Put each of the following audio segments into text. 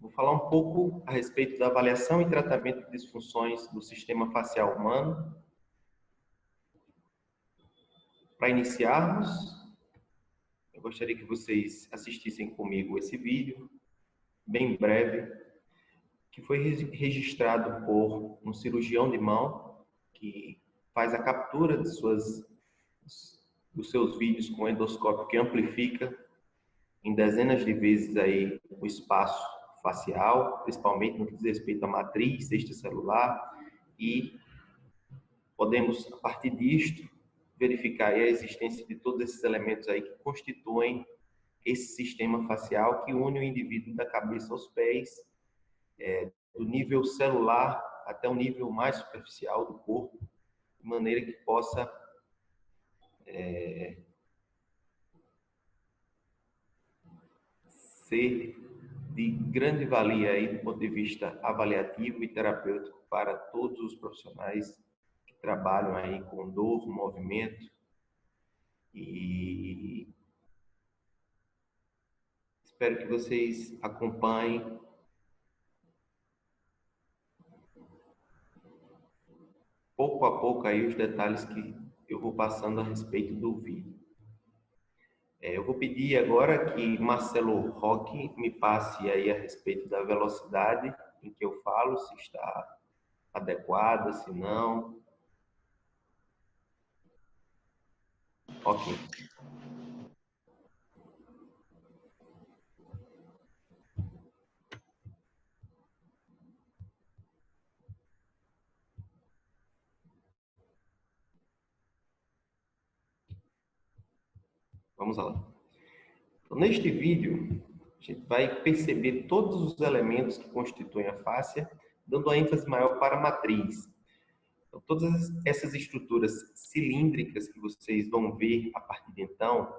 Vou falar um pouco a respeito da avaliação e tratamento de disfunções do sistema facial humano. Para iniciarmos, eu gostaria que vocês assistissem comigo esse vídeo, bem breve, que foi registrado por um cirurgião de mão que faz a captura dos seus vídeos com endoscópio que amplifica em dezenas de vezes aí o espaço facial, principalmente no que diz respeito à matriz extracelular, e podemos, a partir disto, verificar aí a existência de todos esses elementos aí que constituem esse sistema facial que une o indivíduo da cabeça aos pés, do nível celular até o nível mais superficial do corpo, de maneira que possa ser de grande valia aí do ponto de vista avaliativo e terapêutico para todos os profissionais que trabalham aí com dor, movimento, e espero que vocês acompanhem pouco a pouco aí os detalhes que eu vou passando a respeito do vídeo. Eu vou pedir agora que Marcelo Roque me passe aí a respeito da velocidade em que eu falo, se está adequada, se não. Ok. Vamos lá. Então, neste vídeo, a gente vai perceber todos os elementos que constituem a fáscia, dando a ênfase maior para a matriz. Então, todas essas estruturas cilíndricas que vocês vão ver a partir de então,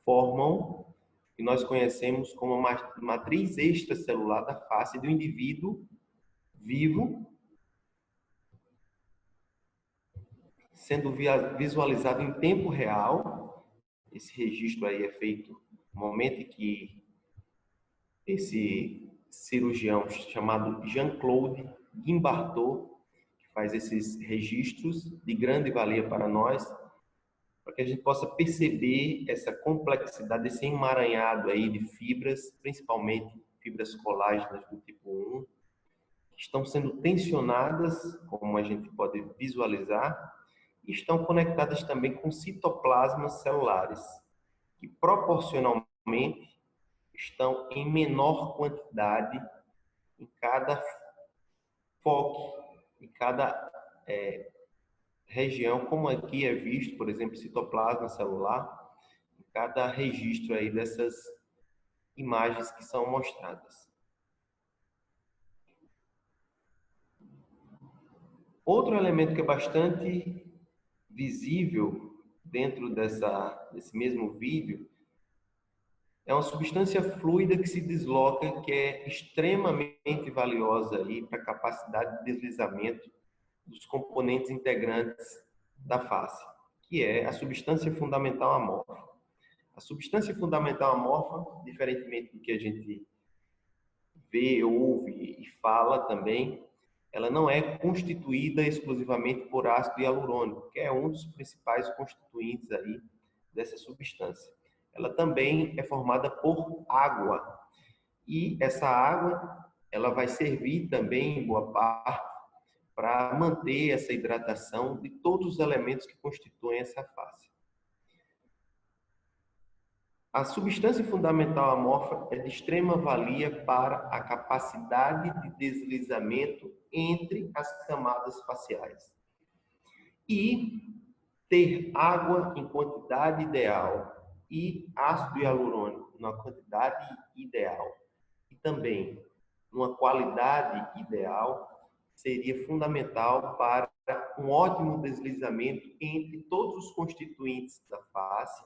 formam o que nós conhecemos como a matriz extracelular da face do indivíduo vivo, sendo visualizado em tempo real. Esse registro aí é feito no momento em que esse cirurgião chamado Jean-Claude Guimbarteau, que faz esses registros de grande valia para nós, para que a gente possa perceber essa complexidade, esse emaranhado aí de fibras, principalmente fibras colágenas do tipo 1, que estão sendo tensionadas, como a gente pode visualizar, e estão conectadas também com citoplasmas celulares, que proporcionalmente estão em menor quantidade em cada foco, em cada região, como aqui é visto, por exemplo, citoplasma celular, em cada registro aí dessas imagens que são mostradas. Outro elemento que é bastante visível dentro desse mesmo vídeo é uma substância fluida que se desloca, que é extremamente valiosa aí para a capacidade de deslizamento dos componentes integrantes da face, que é a substância fundamental amorfa. A substância fundamental amorfa, diferentemente do que a gente vê, ouve e fala também, ela não é constituída exclusivamente por ácido hialurônico, que é um dos principais constituintes aí dessa substância. Ela também é formada por água. E essa água, ela vai servir também, em boa parte, para manter essa hidratação de todos os elementos que constituem essa face. A substância fundamental amorfa é de extrema valia para a capacidade de deslizamento entre as camadas faciais. E ter água em quantidade ideal e ácido hialurônico na quantidade ideal e também numa qualidade ideal seria fundamental para um ótimo deslizamento entre todos os constituintes da face,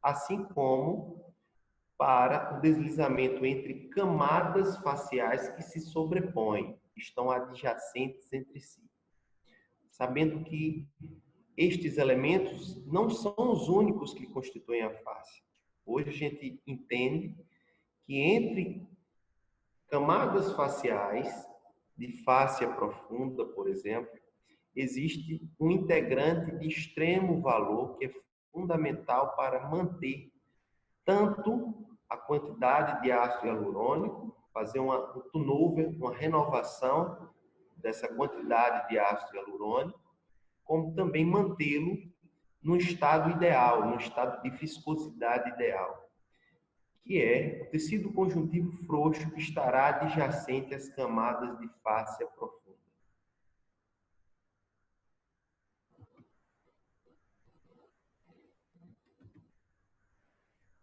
assim como para o deslizamento entre camadas faciais que se sobrepõem, estão adjacentes entre si. Sabendo que estes elementos não são os únicos que constituem a face. Hoje a gente entende que entre Camadas faciais de fáscia profunda, por exemplo, existe um integrante de extremo valor que é fundamental para manter tanto a quantidade de ácido hialurônico, fazer um turnover, uma renovação dessa quantidade de ácido hialurônico, como também mantê-lo no estado ideal, no estado de viscosidade ideal, que é o tecido conjuntivo frouxo que estará adjacente às camadas de fáscia profunda.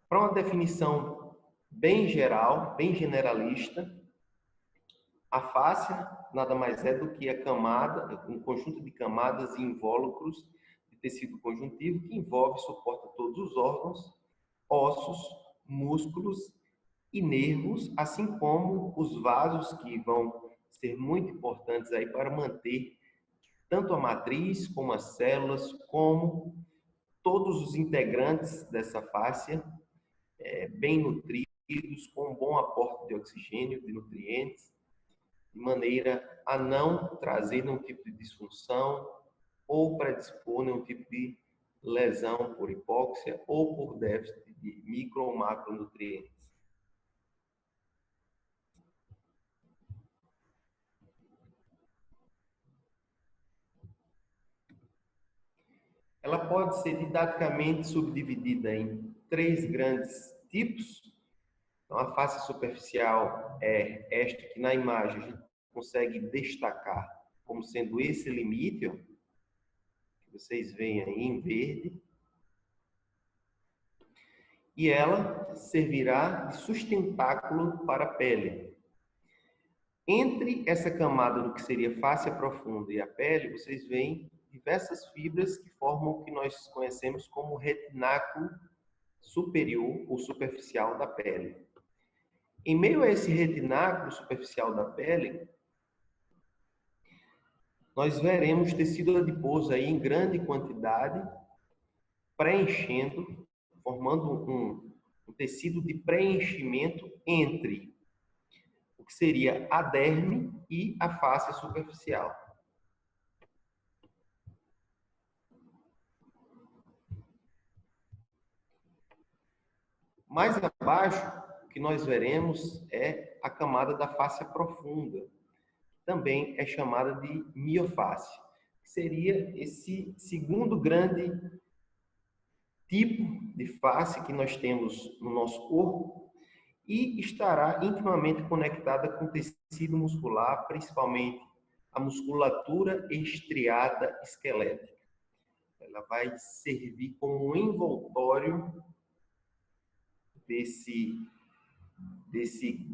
Para uma definição bem geral, bem generalista, a fáscia nada mais é do que a camada, um conjunto de camadas e invólucros de tecido conjuntivo que envolve e suporta todos os órgãos, ossos, músculos e nervos, assim como os vasos que vão ser muito importantes aí para manter tanto a matriz como as células, como todos os integrantes dessa fáscia bem nutridos, com um bom aporte de oxigênio, de nutrientes, de maneira a não trazer nenhum tipo de disfunção ou predispor nenhum tipo de lesão por hipóxia ou por déficit de micro ou macronutrientes. Ela pode ser didaticamente subdividida em 3 grandes tipos. Então, a face superficial é esta que na imagem a gente consegue destacar como sendo esse limite, ó, que vocês veem aí em verde. E ela servirá de sustentáculo para a pele. Entre essa camada do que seria face profunda e a pele, vocês veem diversas fibras que formam o que nós conhecemos como retináculo superior ou superficial da pele. Em meio a esse retináculo superficial da pele, nós veremos tecido adiposo aí em grande quantidade, preenchendo, formando um tecido de preenchimento entre o que seria a derme e a face superficial. Mais abaixo, o que nós veremos é a camada da face profunda, também é chamada de miofácie, que seria esse segundo grande tipo de face que nós temos no nosso corpo e estará intimamente conectada com o tecido muscular, principalmente a musculatura estriada esquelética. Ela vai servir como um envoltório desse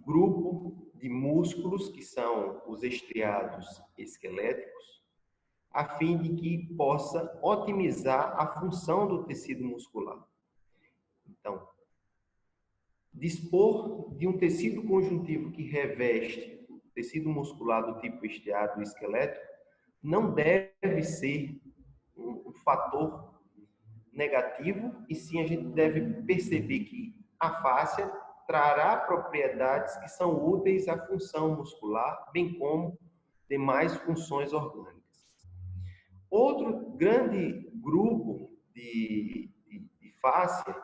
grupo de músculos que são os estriados esqueléticos, a fim de que possa otimizar a função do tecido muscular. Então, dispor de um tecido conjuntivo que reveste o tecido muscular do tipo estriado esquelético não deve ser um fator negativo, e sim a gente deve perceber que a fáscia trará propriedades que são úteis à função muscular, bem como demais funções orgânicas. Outro grande grupo de fáscia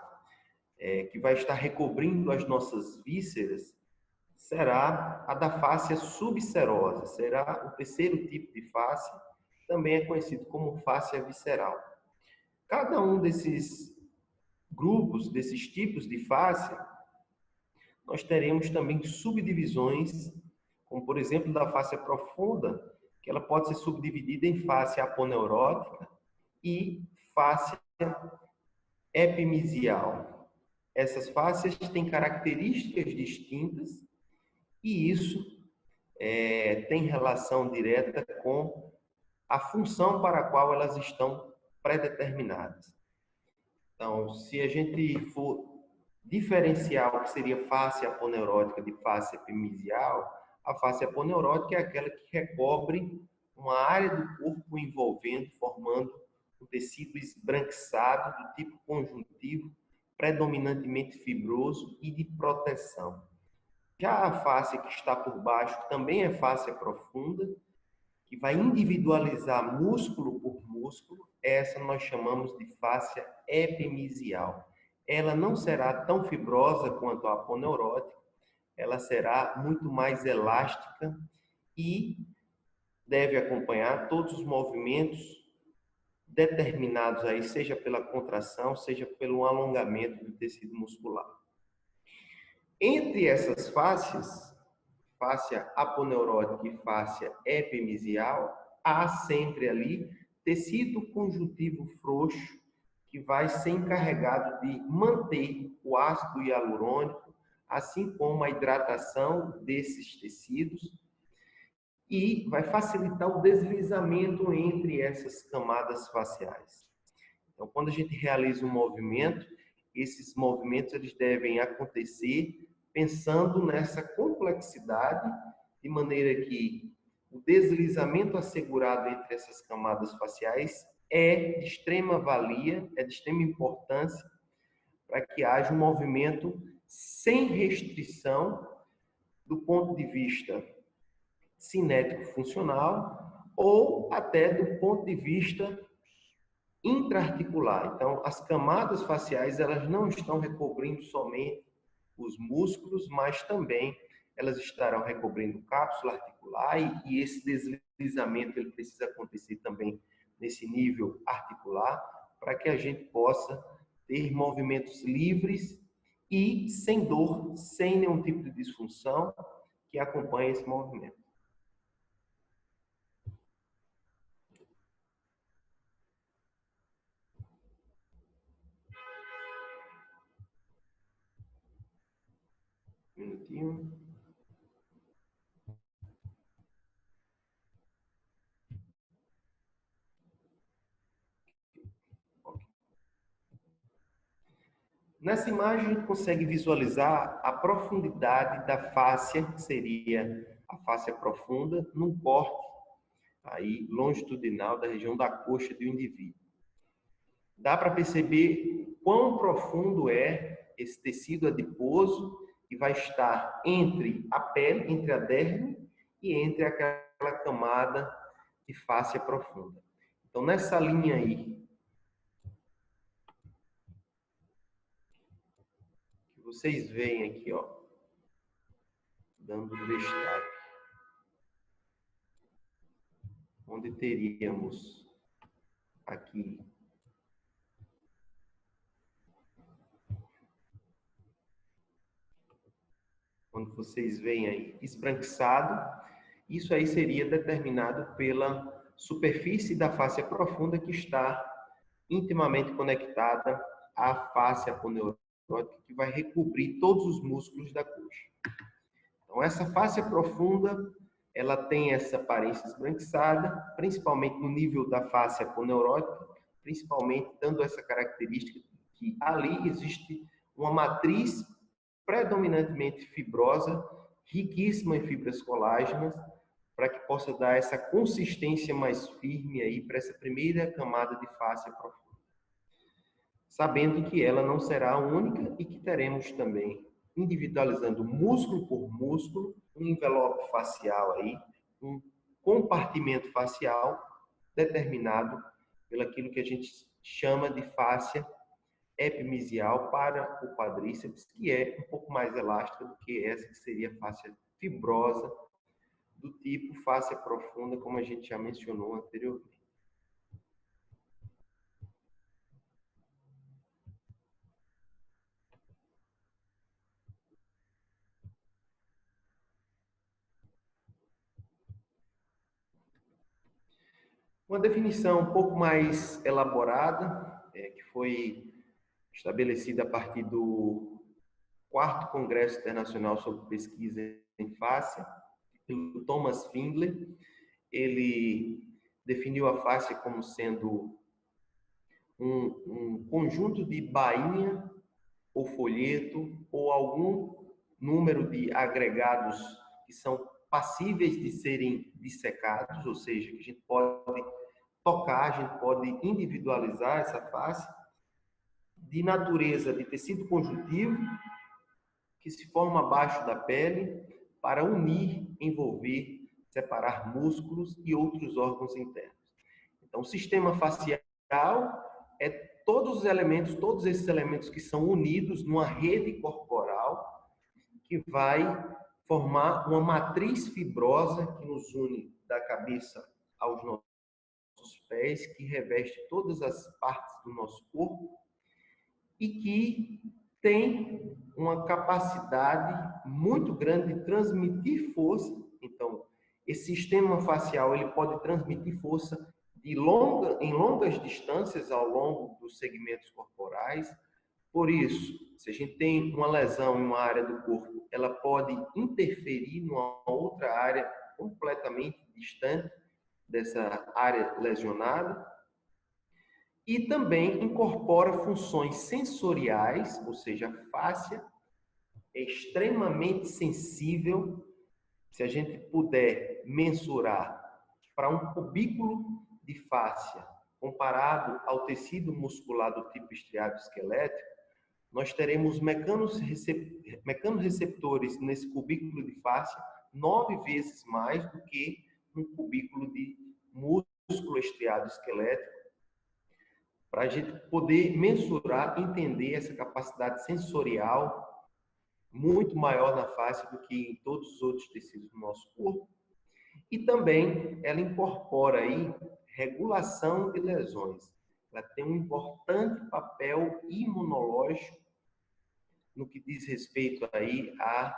que vai estar recobrindo as nossas vísceras será a da fáscia subserosa, será o terceiro tipo de fáscia, também é conhecido como fáscia visceral. Cada um desses grupos, desses tipos de fáscia, nós teremos também subdivisões, como por exemplo da fáscia profunda, que ela pode ser subdividida em fáscia aponeurótica e fáscia epimisial. Essas fáscias têm características distintas e isso tem relação direta com a função para a qual elas estão predeterminadas. Então, se a gente for diferenciar o que seria face aponeurótica de face epimisial, a face aponeurótica é aquela que recobre uma área do corpo envolvendo, formando um tecido esbranquiçado do tipo conjuntivo, predominantemente fibroso e de proteção. Já a face que está por baixo também é face profunda, que vai individualizar músculo por músculo. Essa nós chamamos de fáscia epimisial. Ela não será tão fibrosa quanto a aponeurótica, ela será muito mais elástica e deve acompanhar todos os movimentos determinados aí, seja pela contração, seja pelo alongamento do tecido muscular. Entre essas fáscias, fáscia aponeurótica e fáscia epimisial, há sempre ali tecido conjuntivo frouxo que vai ser encarregado de manter o ácido hialurônico, assim como a hidratação desses tecidos, e vai facilitar o deslizamento entre essas camadas faciais. Então, quando a gente realiza um movimento, esses movimentos eles devem acontecer pensando nessa complexidade, de maneira que o deslizamento assegurado entre essas camadas faciais é de extrema valia, é de extrema importância para que haja um movimento sem restrição do ponto de vista cinético funcional ou até do ponto de vista intraarticular. Então, as camadas faciais, elas não estão recobrindo somente os músculos, mas também elas estarão recobrindo cápsula articular e esse deslizamento ele precisa acontecer também nesse nível articular para que a gente possa ter movimentos livres e sem dor, sem nenhum tipo de disfunção que acompanhe esse movimento. Um minutinho. Nessa imagem, a gente consegue visualizar a profundidade da fáscia, que seria a fáscia profunda, num corte aí, longitudinal da região da coxa do indivíduo. Dá para perceber quão profundo é esse tecido adiposo que vai estar entre a pele, entre a derme e entre aquela camada de fáscia profunda. Então, nessa linha aí, que vocês veem aqui, ó, dando um destaque, onde teríamos aqui quando vocês veem aí esbranquiçado, isso aí seria determinado pela superfície da fáscia profunda que está intimamente conectada à fáscia aponeurótica, que vai recobrir todos os músculos da coxa. Então, essa fáscia profunda, ela tem essa aparência esbranquiçada, principalmente no nível da fáscia aponeurótica, principalmente dando essa característica que ali existe uma matriz predominantemente fibrosa, riquíssima em fibras colágenas, para que possa dar essa consistência mais firme aí para essa primeira camada de fáscia profunda. Sabendo que ela não será a única e que teremos também, individualizando músculo por músculo, um envelope facial aí, um compartimento facial determinado pelaquilo que a gente chama de fáscia epimisial para o quadríceps, que é um pouco mais elástica do que essa que seria a fáscia fibrosa, do tipo fáscia profunda, como a gente já mencionou anteriormente. Uma definição um pouco mais elaborada, que foi estabelecida a partir do 4º Congresso Internacional sobre Pesquisa em Fáscia, pelo Thomas Findlay. Ele definiu a fáscia como sendo um conjunto de bainha ou folheto ou algum número de agregados que são passíveis de serem dissecados, ou seja, que a gente pode tocar, a gente pode individualizar essa face, de natureza de tecido conjuntivo, que se forma abaixo da pele para unir, envolver, separar músculos e outros órgãos internos. Então, o sistema facial é todos esses elementos que são unidos numa rede corporal que vai formar uma matriz fibrosa que nos une da cabeça aos nossos pés, que reveste todas as partes do nosso corpo e que tem uma capacidade muito grande de transmitir força. Então, esse sistema facial ele pode transmitir força em longas distâncias ao longo dos segmentos corporais. Por isso, se a gente tem uma lesão em uma área do corpo, ela pode interferir numa outra área completamente distante dessa área lesionada. E também incorpora funções sensoriais, ou seja, a fáscia é extremamente sensível. Se a gente puder mensurar para um cubículo de fáscia comparado ao tecido muscular do tipo estriado esquelético, nós teremos mecanorreceptores nesse cubículo de fáscia 9 vezes mais do que um cubículo de músculo estriado esquelético, para a gente poder mensurar, entender essa capacidade sensorial muito maior na face do que em todos os outros tecidos do nosso corpo. E também ela incorpora aí regulação de lesões. Ela tem um importante papel imunológico no que diz respeito aí a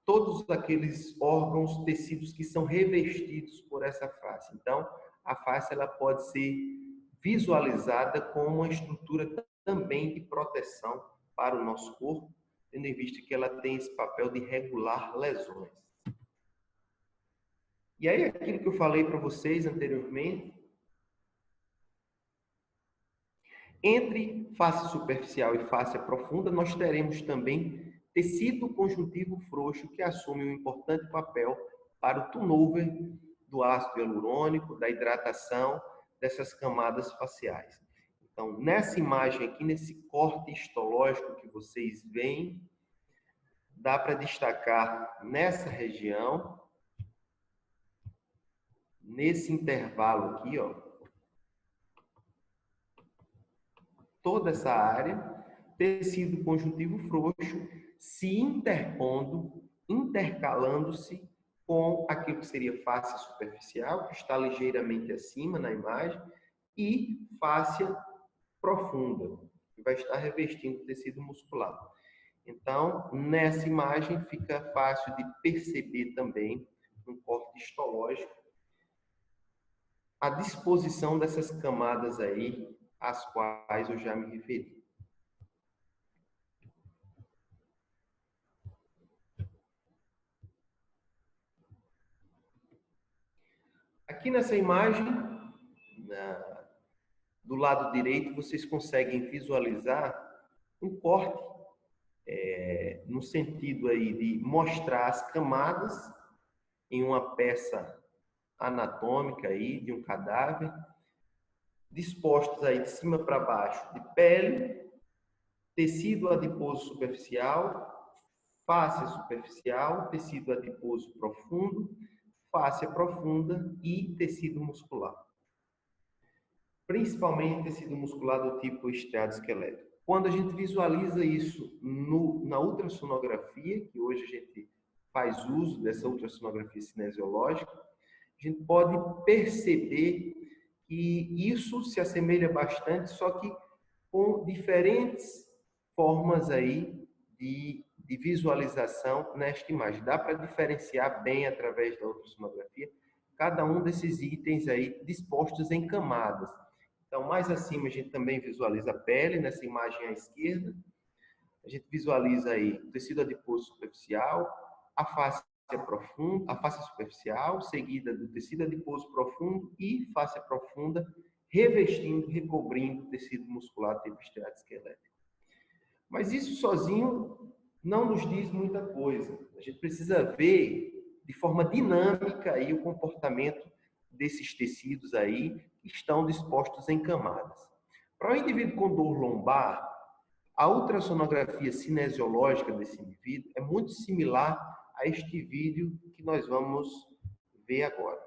todos aqueles órgãos, tecidos que são revestidos por essa face. Então, a face ela pode ser visualizada como uma estrutura também de proteção para o nosso corpo, tendo em vista que ela tem esse papel de regular lesões. E aí, aquilo que eu falei para vocês anteriormente, entre face superficial e face profunda, nós teremos também tecido conjuntivo frouxo, que assume um importante papel para o turnover do ácido hialurônico, da hidratação dessas camadas faciais. Então, nessa imagem aqui, nesse corte histológico que vocês veem, dá para destacar nessa região, nesse intervalo aqui, ó, toda essa área, tecido conjuntivo frouxo se interpondo, intercalando-se com aquilo que seria face superficial, que está ligeiramente acima na imagem, e fáscia profunda, que vai estar revestindo o tecido muscular. Então, nessa imagem fica fácil de perceber também, no corte histológico, a disposição dessas camadas aí, às quais eu já me referi. Aqui nessa imagem, do lado direito, vocês conseguem visualizar um corte no sentido aí de mostrar as camadas em uma peça anatômica aí de um cadáver, dispostos aí de cima para baixo de pele, tecido adiposo superficial, fáscia superficial, tecido adiposo profundo, fáscia profunda e tecido muscular. Principalmente tecido muscular do tipo estriado esquelético. Quando a gente visualiza isso na ultrassonografia, que hoje a gente faz uso dessa ultrassonografia cinesiológica, a gente pode perceber que isso se assemelha bastante, só que com diferentes formas aí de visualização nesta imagem. Dá para diferenciar bem através da ultrassonografia cada um desses itens aí dispostos em camadas. Então, mais acima a gente também visualiza a pele, nessa imagem à esquerda. A gente visualiza aí o tecido adiposo superficial, a face profunda, a face superficial, seguida do tecido adiposo profundo e face profunda, revestindo, recobrindo o tecido muscular tipo estriado esquelético. Mas isso sozinho não nos diz muita coisa. A gente precisa ver de forma dinâmica aí o comportamento desses tecidos aí que estão dispostos em camadas. Para o indivíduo com dor lombar, A ultrassonografia cinesiológica desse indivíduo é muito similar a este vídeo que nós vamos ver agora.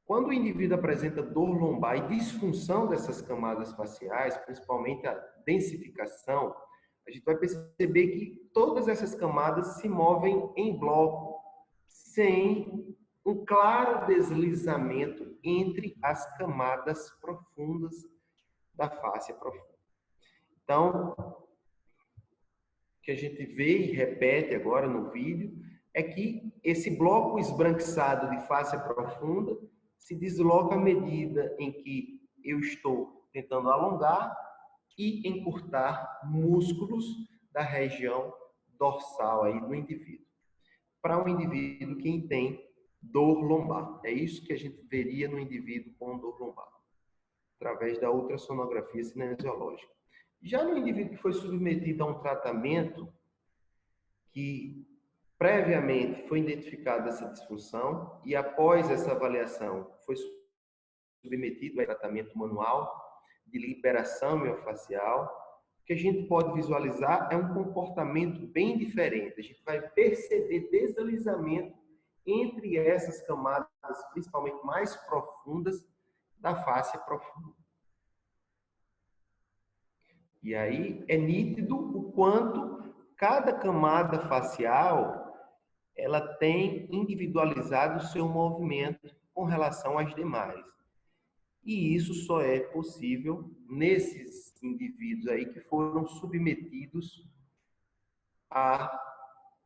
Quando o indivíduo apresenta dor lombar e disfunção dessas camadas faciais, principalmente a densificação, a gente vai perceber que todas essas camadas se movem em bloco, sem um claro deslizamento entre as camadas profundas da face profunda. Então, o que a gente vê e repete agora no vídeo é que esse bloco esbranquiçado de face profunda se desloca à medida em que eu estou tentando alongar e encurtar músculos da região dorsal aí do indivíduo. Para um indivíduo que tem dor lombar. É isso que a gente veria no indivíduo com dor lombar, através da ultrassonografia cinesiológica. Já no indivíduo que foi submetido a um tratamento que previamente foi identificada essa disfunção e após essa avaliação foi submetido a tratamento manual de liberação miofascial, o que a gente pode visualizar é um comportamento bem diferente. A gente vai perceber deslizamento entre essas camadas, principalmente mais profundas, da face profunda. E aí é nítido o quanto cada camada facial ela tem individualizado o seu movimento com relação às demais. E isso só é possível nesses indivíduos aí que foram submetidos a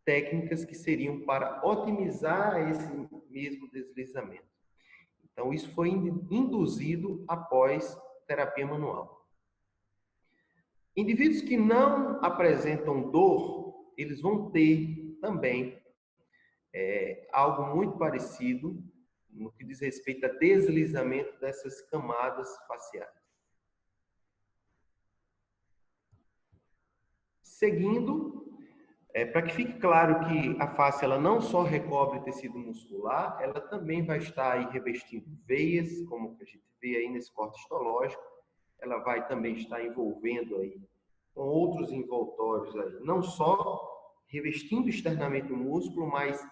técnicas que seriam para otimizar esse mesmo deslizamento. Então, isso foi induzido após terapia manual. Indivíduos que não apresentam dor, eles vão ter também algo muito parecido no que diz respeito a deslizamento dessas camadas faciais. Seguindo, para que fique claro que a face ela não só recobre tecido muscular, ela também vai estar aí revestindo veias, como a gente vê aí nesse corte histológico, ela vai também estar envolvendo aí com outros envoltórios aí, não só revestindo externamente o músculo, mas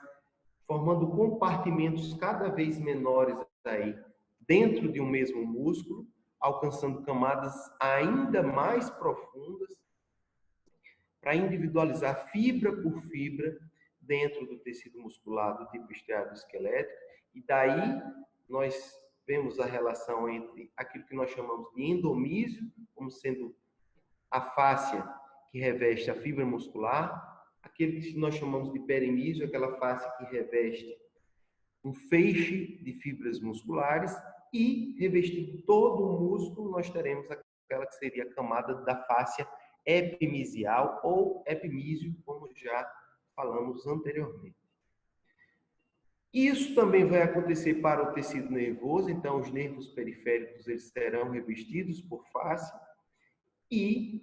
formando compartimentos cada vez menores aí dentro de um mesmo músculo, alcançando camadas ainda mais profundas para individualizar fibra por fibra dentro do tecido muscular do tipo estriado esquelético. E daí nós vemos a relação entre aquilo que nós chamamos de endomísio, como sendo a fáscia que reveste a fibra muscular, aquele que nós chamamos de perimísio, aquela face que reveste um feixe de fibras musculares, e revestindo todo o músculo, nós teremos aquela que seria a camada da fáscia epimisial ou epimísio, como já falamos anteriormente. Isso também vai acontecer para o tecido nervoso, então os nervos periféricos eles serão revestidos por face, e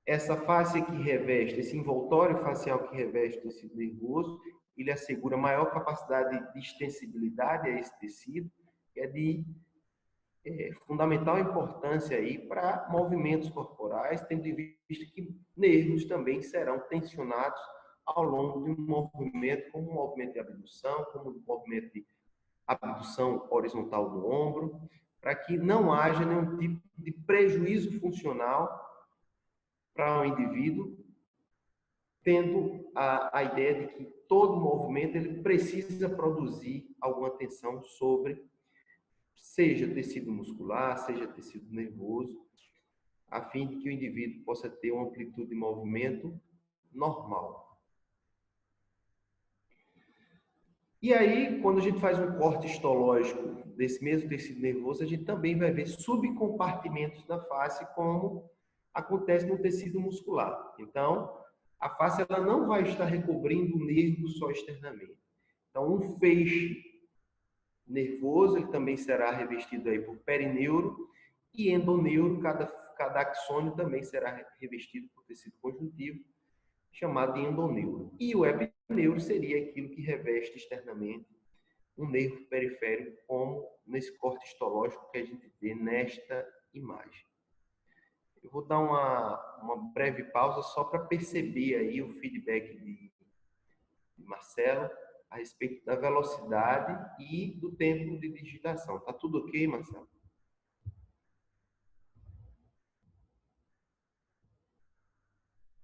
essa face que reveste, esse envoltório facial que reveste o tecido nervoso, ele assegura maior capacidade de extensibilidade a esse tecido, que é de fundamental importância aí para movimentos corporais, tendo em vista que nervos também serão tensionados ao longo de um movimento, como um movimento de abdução, como um movimento de abdução horizontal do ombro, para que não haja nenhum tipo de prejuízo funcional para o indivíduo, tendo a ideia de que todo movimento ele precisa produzir alguma tensão sobre, seja tecido muscular, seja tecido nervoso, a fim de que o indivíduo possa ter uma amplitude de movimento normal. E aí, quando a gente faz um corte histológico desse mesmo tecido nervoso, a gente também vai ver subcompartimentos da face, como acontece no tecido muscular. Então, a face ela não vai estar recobrindo o nervo só externamente. Então, um feixe nervoso ele também será revestido aí por perineuro, e endoneuro, cada axônio também será revestido por tecido conjuntivo, chamado de endoneuro. E o epineuro seria aquilo que reveste externamente um nervo periférico, como nesse corte histológico que a gente vê nesta imagem. Eu vou dar uma breve pausa só para perceber aí o feedback de Marcelo a respeito da velocidade e do tempo de digitação. Tá tudo ok, Marcelo?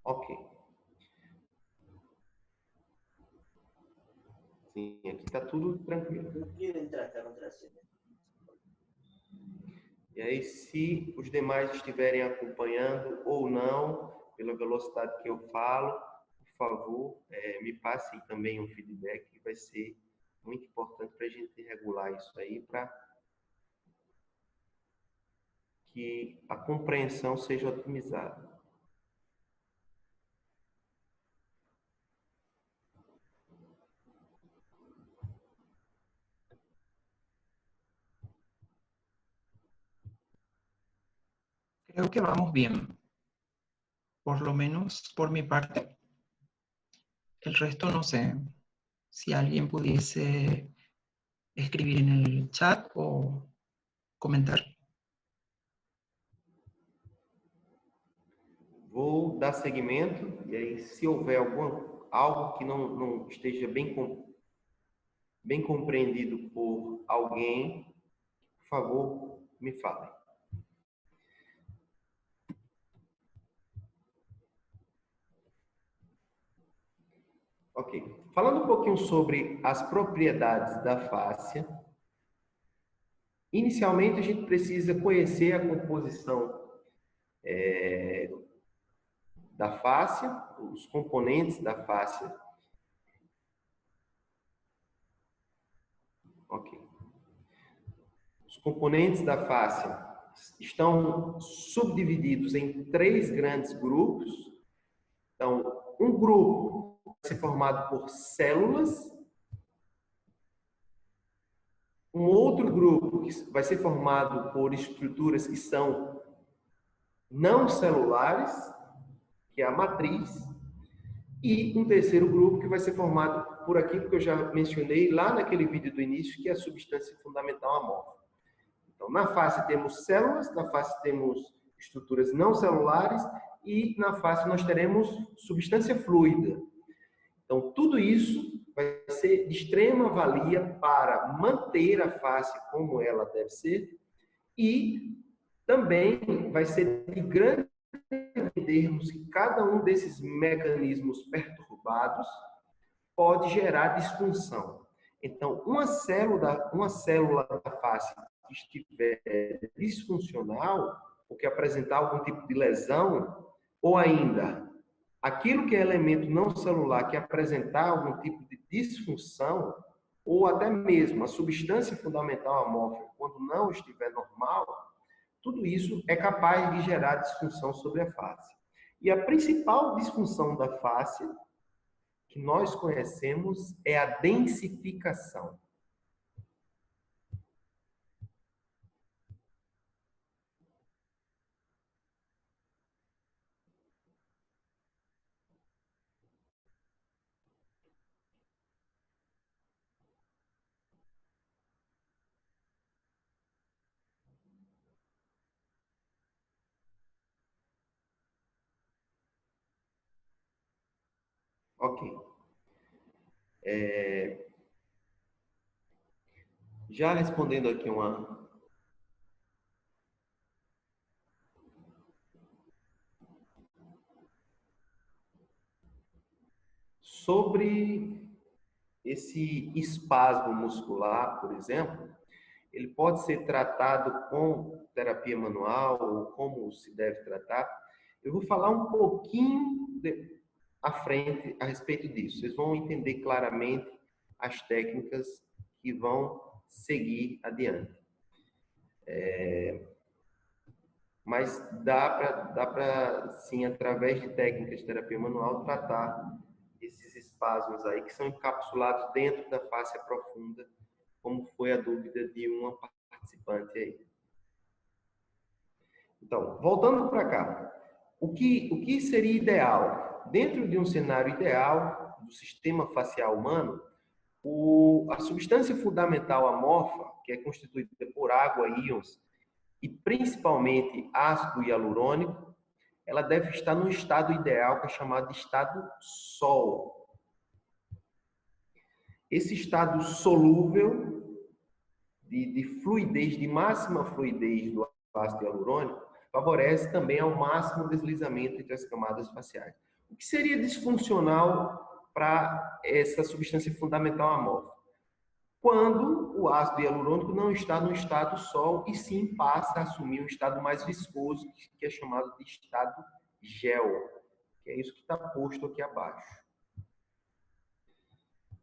Ok. Sim, aqui está tudo tranquilo. E aí, se os demais estiverem acompanhando ou não, pela velocidade que eu falo, por favor, me passem também um feedback, que vai ser muito importante para a gente regular isso aí, para que a compreensão seja otimizada. Creo que vamos bien, por lo menos por mi parte. El resto no sé si alguien pudiese escribir en el chat o comentar. Vou dar seguimento, e aí, se houver algo que não esteja bem compreendido por alguém, por favor, me falem. Ok. Falando um pouquinho sobre as propriedades da fáscia, inicialmente a gente precisa conhecer a composição da fáscia, os componentes da fáscia. Ok. Os componentes da fáscia estão subdivididos em 3 grandes grupos. Então, um grupo vai ser formado por células, um outro grupo que vai ser formado por estruturas que são não celulares, que é a matriz, e um terceiro grupo que vai ser formado por aquilo que eu já mencionei lá naquele vídeo do início, que é a substância fundamental amorfa. Então, na face temos células, na face temos estruturas não celulares e na face nós teremos substância fluida. Então, tudo isso vai ser de extrema valia para manter a face como ela deve ser e também vai ser de grande entendermos que cada um desses mecanismos perturbados pode gerar disfunção. Então, uma célula da face que estiver disfuncional, ou que apresentar algum tipo de lesão, ou ainda aquilo que é elemento não celular que apresentar algum tipo de disfunção, ou até mesmo a substância fundamental amorfa, quando não estiver normal, tudo isso é capaz de gerar disfunção sobre a face. E a principal disfunção da face que nós conhecemos é a densificação. Ok. Já respondendo aqui sobre esse espasmo muscular, por exemplo, ele pode ser tratado com terapia manual ou como se deve tratar. Eu vou falar um pouquinho à frente a respeito disso. Vocês vão entender claramente as técnicas que vão seguir adiante. Mas dá para, sim, através de técnicas de terapia manual, tratar esses espasmos aí que são encapsulados dentro da fáscia profunda, como foi a dúvida de uma participante aí. Então, voltando para cá, o que seria ideal? Dentro de um cenário ideal do sistema facial humano, a substância fundamental amorfa, que é constituída por água e íons, e principalmente ácido hialurônico, ela deve estar no estado ideal, que é chamado de estado sol. Esse estado solúvel, de fluidez, de máxima fluidez do ácido hialurônico, favorece também ao máximo o deslizamento entre as camadas faciais. O que seria disfuncional para essa substância fundamental amorfa? Quando o ácido hialurônico não está no estado sol e sim passa a assumir um estado mais viscoso, que é chamado de estado gel, que é isso que está posto aqui abaixo.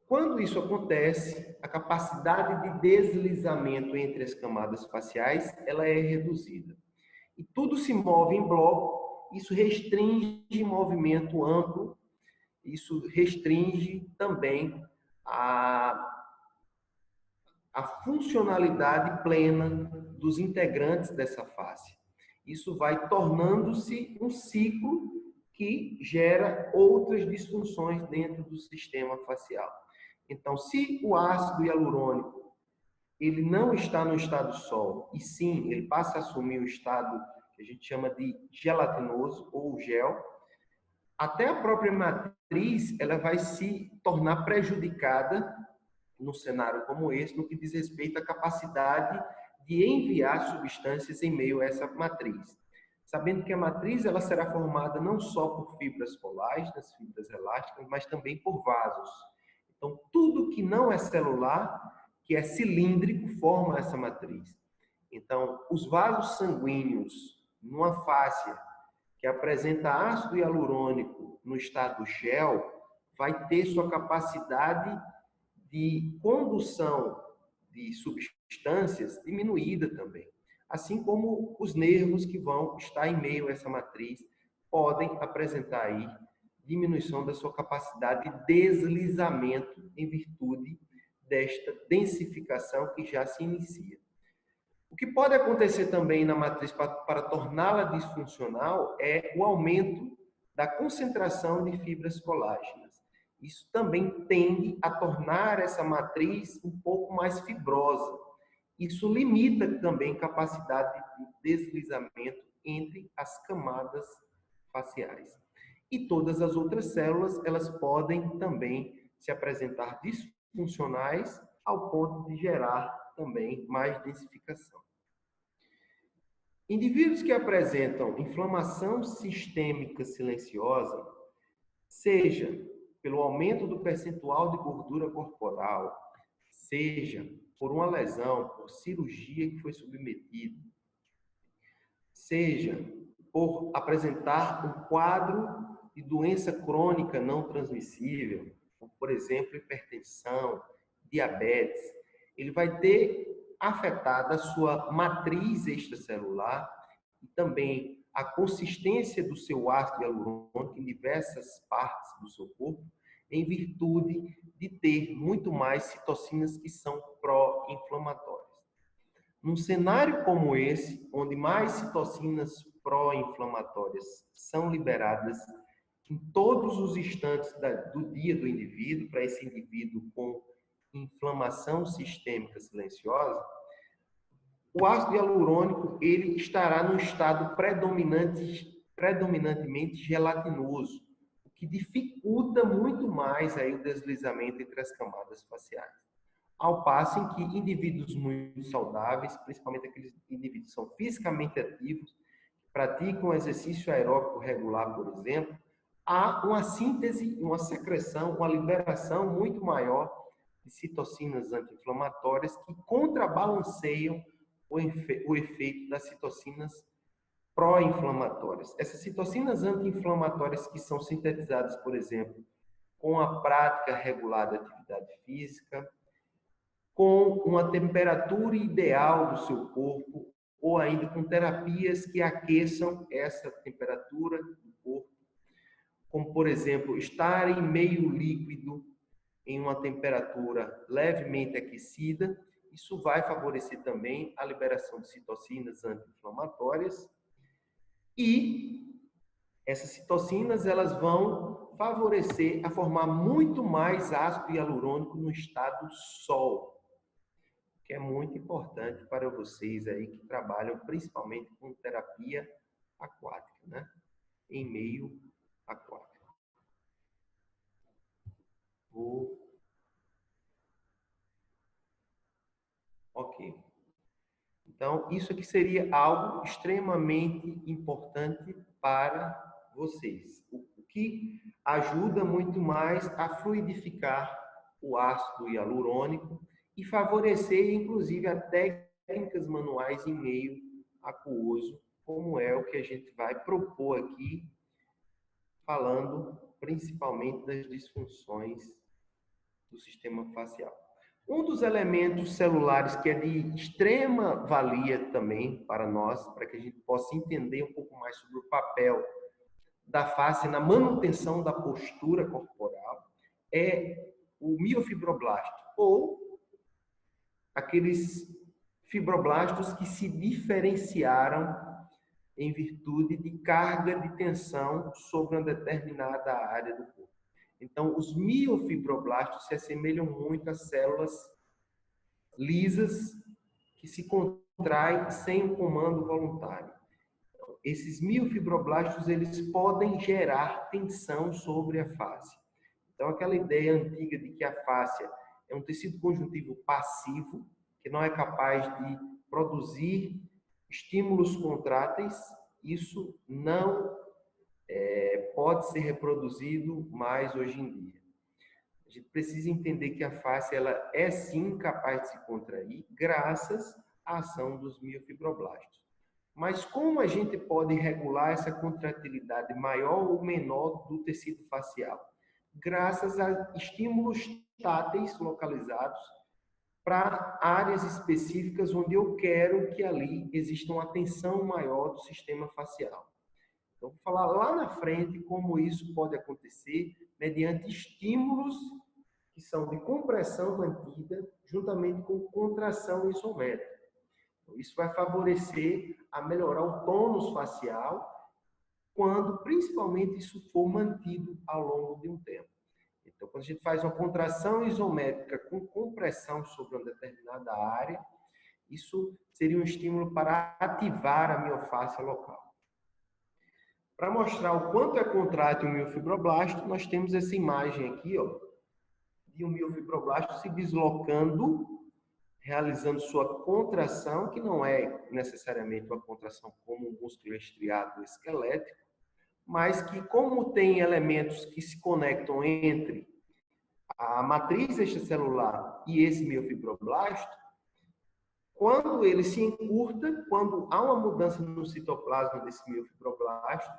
Quando isso acontece, a capacidade de deslizamento entre as camadas faciais ela é reduzida. E tudo se move em bloco, isso restringe movimento amplo, isso restringe também a funcionalidade plena dos integrantes dessa face. Isso vai tornando-se um ciclo que gera outras disfunções dentro do sistema facial. Então, se o ácido hialurônico ele não está no estado sol, e sim, ele passa a assumir o estado que a gente chama de gelatinoso ou gel, até a própria matriz ela vai se tornar prejudicada num cenário como esse, no que diz respeito à capacidade de enviar substâncias em meio a essa matriz. Sabendo que a matriz ela será formada não só por fibras colágenas, fibras elásticas, mas também por vasos. Então, tudo que não é celular, que é cilíndrico, forma essa matriz. Então, os vasos sanguíneos numa fáscia que apresenta ácido hialurônico no estado gel, vai ter sua capacidade de condução de substâncias diminuída também. Assim como os nervos que vão estar em meio a essa matriz podem apresentar aí diminuição da sua capacidade de deslizamento em virtude desta densificação que já se inicia. O que pode acontecer também na matriz para torná-la disfuncional é o aumento da concentração de fibras colágenas. Isso também tende a tornar essa matriz um pouco mais fibrosa. Isso limita também a capacidade de deslizamento entre as camadas faciais. E todas as outras células, elas podem também se apresentar disfuncionais ao ponto de gerar também mais densificação. Indivíduos que apresentam inflamação sistêmica silenciosa, seja pelo aumento do percentual de gordura corporal, seja por uma lesão, por cirurgia que foi submetido, seja por apresentar um quadro de doença crônica não transmissível, como, por exemplo, hipertensão, diabetes, ele vai ter afetada a sua matriz extracelular e também a consistência do seu ácido hialurônico em diversas partes do seu corpo, em virtude de ter muito mais citocinas que são pró-inflamatórias. Num cenário como esse, onde mais citocinas pró-inflamatórias são liberadas em todos os instantes do dia do indivíduo, para esse indivíduo com inflamação sistêmica silenciosa, o ácido hialurônico ele estará no estado predominantemente gelatinoso, o que dificulta muito mais aí o deslizamento entre as camadas faciais. Ao passo em que indivíduos muito saudáveis, principalmente aqueles indivíduos que são fisicamente ativos, praticam exercício aeróbico regular, por exemplo, há uma síntese, uma secreção, uma liberação muito maior de citocinas anti-inflamatórias que contrabalanceiam o efeito das citocinas pró-inflamatórias. Essas citocinas anti-inflamatórias que são sintetizadas, por exemplo, com a prática regular da atividade física, com uma temperatura ideal do seu corpo, ou ainda com terapias que aqueçam essa temperatura do corpo, como, por exemplo, estar em meio líquido em uma temperatura levemente aquecida, isso vai favorecer também a liberação de citocinas anti-inflamatórias e essas citocinas elas vão favorecer a formar muito mais ácido hialurônico no estado sol, que é muito importante para vocês aí que trabalham principalmente com terapia aquática, né? em meio aquático. Ok. Então, isso aqui seria algo extremamente importante para vocês. O que ajuda muito mais a fluidificar o ácido hialurônico e favorecer, inclusive, a técnicas manuais em meio aquoso, como é o que a gente vai propor aqui, falando principalmente das disfunções do sistema facial. Um dos elementos celulares que é de extrema valia também para nós, para que a gente possa entender um pouco mais sobre o papel da face na manutenção da postura corporal, é o miofibroblasto, ou aqueles fibroblastos que se diferenciaram em virtude de carga de tensão sobre uma determinada área do corpo. Então, os miofibroblastos se assemelham muito às células lisas que se contraem sem um comando voluntário. Esses miofibroblastos, eles podem gerar tensão sobre a face. Então, aquela ideia antiga de que a face é um tecido conjuntivo passivo, que não é capaz de produzir estímulos contráteis, isso não pode ser reproduzido mais hoje em dia. A gente precisa entender que a face ela é sim capaz de se contrair graças à ação dos miofibroblastos. Mas como a gente pode regular essa contratilidade maior ou menor do tecido facial? Graças a estímulos táteis localizados para áreas específicas onde eu quero que ali exista uma tensão maior do sistema facial. Então, vou falar lá na frente como isso pode acontecer mediante estímulos que são de compressão mantida juntamente com contração isométrica. Então, isso vai favorecer a melhorar o tônus facial quando, principalmente, isso for mantido ao longo de um tempo. Então, quando a gente faz uma contração isométrica com compressão sobre uma determinada área, isso seria um estímulo para ativar a miofáscia local. Para mostrar o quanto é contrátil o miofibroblasto, nós temos essa imagem aqui, ó, de um miofibroblasto se deslocando, realizando sua contração, que não é necessariamente uma contração como um músculo estriado esquelético, mas que, como tem elementos que se conectam entre a matriz extracelular e esse miofibroblasto, quando ele se encurta, quando há uma mudança no citoplasma desse miofibroblasto,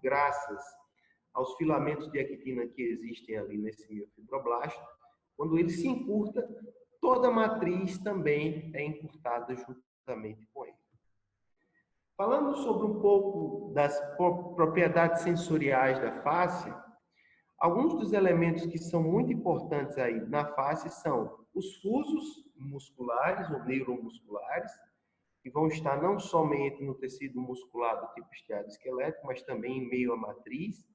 graças aos filamentos de actina que existem ali nesse miofibroblasto, quando ele se encurta, toda a matriz também é encurtada juntamente com ele. Falando sobre um pouco das propriedades sensoriais da face, alguns dos elementos que são muito importantes aí na face são os fusos musculares ou neuromusculares, que vão estar não somente no tecido muscular do tipo estriado esquelético, mas também em meio à matriz.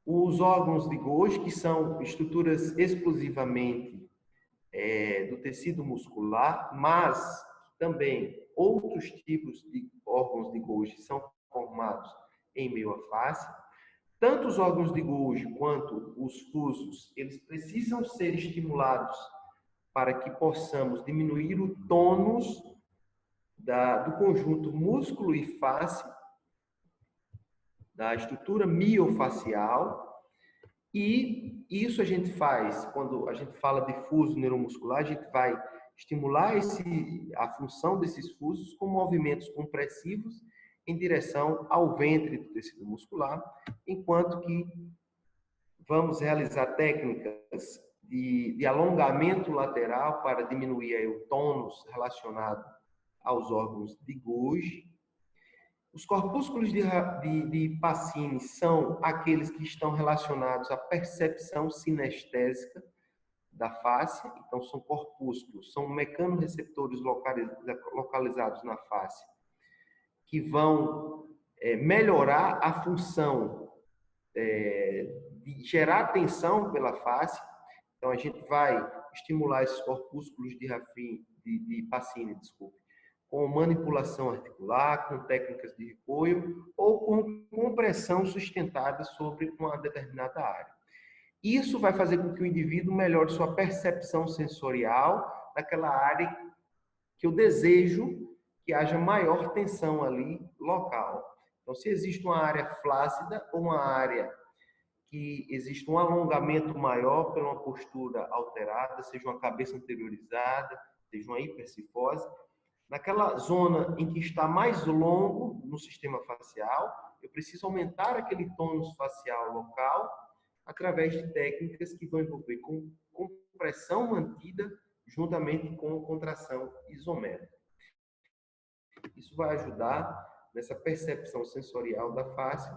Os órgãos de Golgi, que são estruturas exclusivamente do tecido muscular, mas também outros tipos de órgãos de Golgi são formados em meio à face. Tanto os órgãos de Golgi quanto os fusos, eles precisam ser estimulados para que possamos diminuir o tônus do conjunto músculo e face, da estrutura miofacial, e isso a gente faz, quando a gente fala de fuso neuromuscular, a gente vai estimular a função desses fusos com movimentos compressivos em direção ao ventre do tecido muscular, enquanto que vamos realizar técnicas de alongamento lateral para diminuir aí o tônus relacionado aos órgãos de Golgi. Os corpúsculos de Pacini são aqueles que estão relacionados à percepção sinestésica da face. Então, são corpúsculos, são mecanorreceptores localizados na face que vão melhorar a função de gerar tensão pela face. Então, a gente vai estimular esses corpúsculos de Pacini, com manipulação articular, com técnicas de repolho ou com compressão sustentada sobre uma determinada área. Isso vai fazer com que o indivíduo melhore sua percepção sensorial daquela área que eu desejo que haja maior tensão ali local. Então, se existe uma área flácida ou uma área que existe um alongamento maior pela uma postura alterada, seja uma cabeça anteriorizada, seja uma hipercifose, naquela zona em que está mais longo no sistema facial, eu preciso aumentar aquele tônus facial local através de técnicas que vão envolver com compressão mantida juntamente com contração isométrica. Isso vai ajudar nessa percepção sensorial da face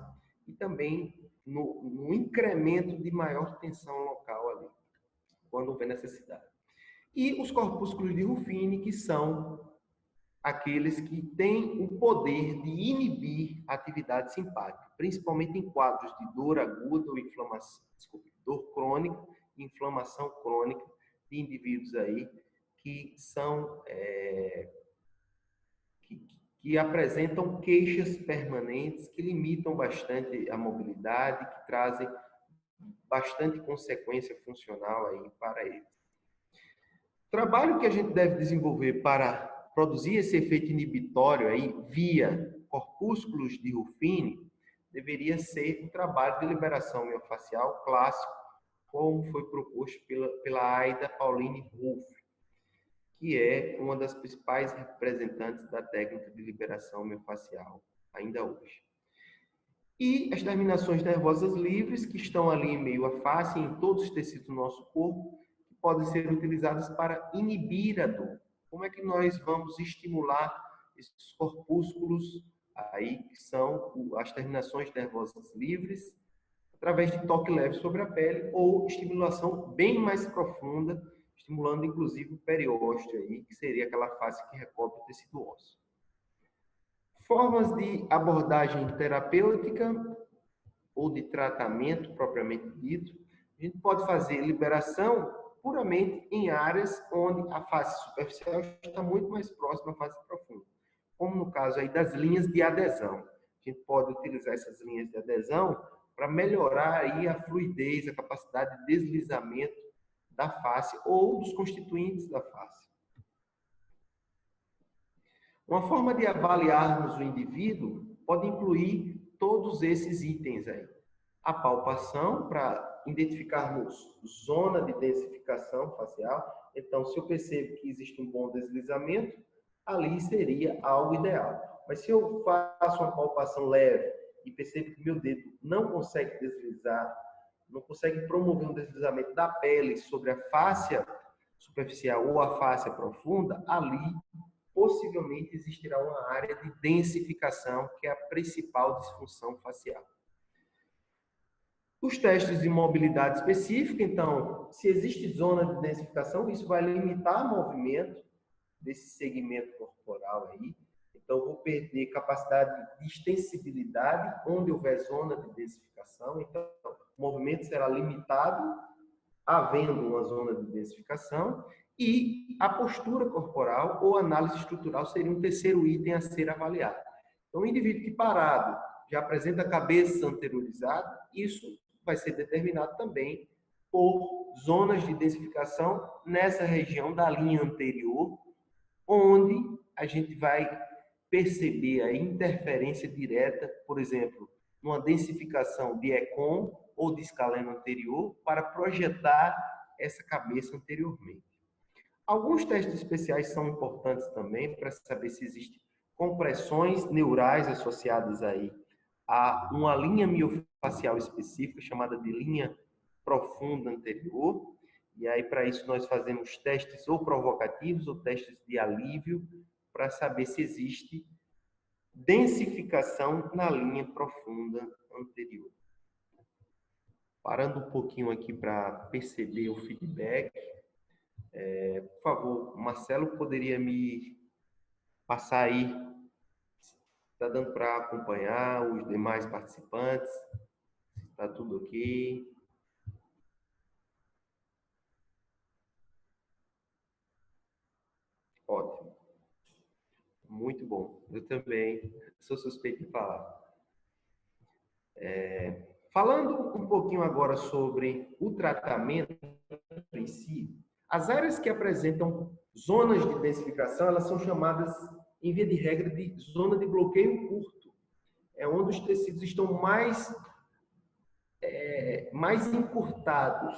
e também no incremento de maior tensão local ali, quando houver necessidade. E os corpúsculos de Ruffini, que são aqueles que têm o poder de inibir a atividade simpática, principalmente em quadros de dor aguda ou inflamação, dor crônica e inflamação crônica de indivíduos aí que são que apresentam queixas permanentes, que limitam bastante a mobilidade, que trazem bastante consequência funcional aí para eles. O trabalho que a gente deve desenvolver para produzir esse efeito inibitório aí via corpúsculos de Ruffini deveria ser um trabalho de liberação miofascial clássico, como foi proposto pela Aida Pauline Ruff, que é uma das principais representantes da técnica de liberação miofascial ainda hoje. E as terminações nervosas livres, que estão ali em meio à face, em todos os tecidos do nosso corpo, que podem ser utilizadas para inibir a dor. Como é que nós vamos estimular esses corpúsculos aí, que são as terminações nervosas livres, através de toque leve sobre a pele ou estimulação bem mais profunda, estimulando inclusive o periósteo aí, que seria aquela face que recobre o tecido ósseo. Formas de abordagem terapêutica ou de tratamento propriamente dito, a gente pode fazer liberação puramente em áreas onde a face superficial está muito mais próxima à face profunda, como no caso aí das linhas de adesão. A gente pode utilizar essas linhas de adesão para melhorar aí a fluidez, a capacidade de deslizamento da face ou dos constituintes da face. Uma forma de avaliarmos o indivíduo pode incluir todos esses itens aí. A palpação, para identificarmos zona de densificação facial. Então, se eu percebo que existe um bom deslizamento, ali seria algo ideal. Mas se eu faço uma palpação leve e percebo que meu dedo não consegue deslizar, não consegue promover um deslizamento da pele sobre a fáscia superficial ou a fáscia profunda, ali possivelmente existirá uma área de densificação, que é a principal disfunção facial. Os testes de mobilidade específica, então, se existe zona de densificação, isso vai limitar o movimento desse segmento corporal aí. Então, vou perder capacidade de extensibilidade onde houver zona de densificação. Então, o movimento será limitado, havendo uma zona de densificação. E a postura corporal ou análise estrutural seria um terceiro item a ser avaliado. Então, o indivíduo que parado já apresenta a cabeça anteriorizada, isso vai ser determinado também por zonas de densificação nessa região da linha anterior, onde a gente vai perceber a interferência direta, por exemplo, numa densificação de Econ ou de escaleno anterior, para projetar essa cabeça anteriormente. Alguns testes especiais são importantes também para saber se existem compressões neurais associadas aí a uma linha miofacial específica, chamada de linha profunda anterior. E aí, para isso, nós fazemos testes ou provocativos ou testes de alívio para saber se existe densificação na linha profunda anterior. Parando um pouquinho aqui para perceber o feedback, por favor, Marcelo, poderia me passar aí, está dando para acompanhar os demais participantes, está tudo ok? Ótimo. Muito bom. Eu também sou suspeito de falar. Falando um pouquinho agora sobre o tratamento em si, as áreas que apresentam zonas de densificação, elas são chamadas, em via de regra, de zona de bloqueio curto. É onde os tecidos estão mais encurtados.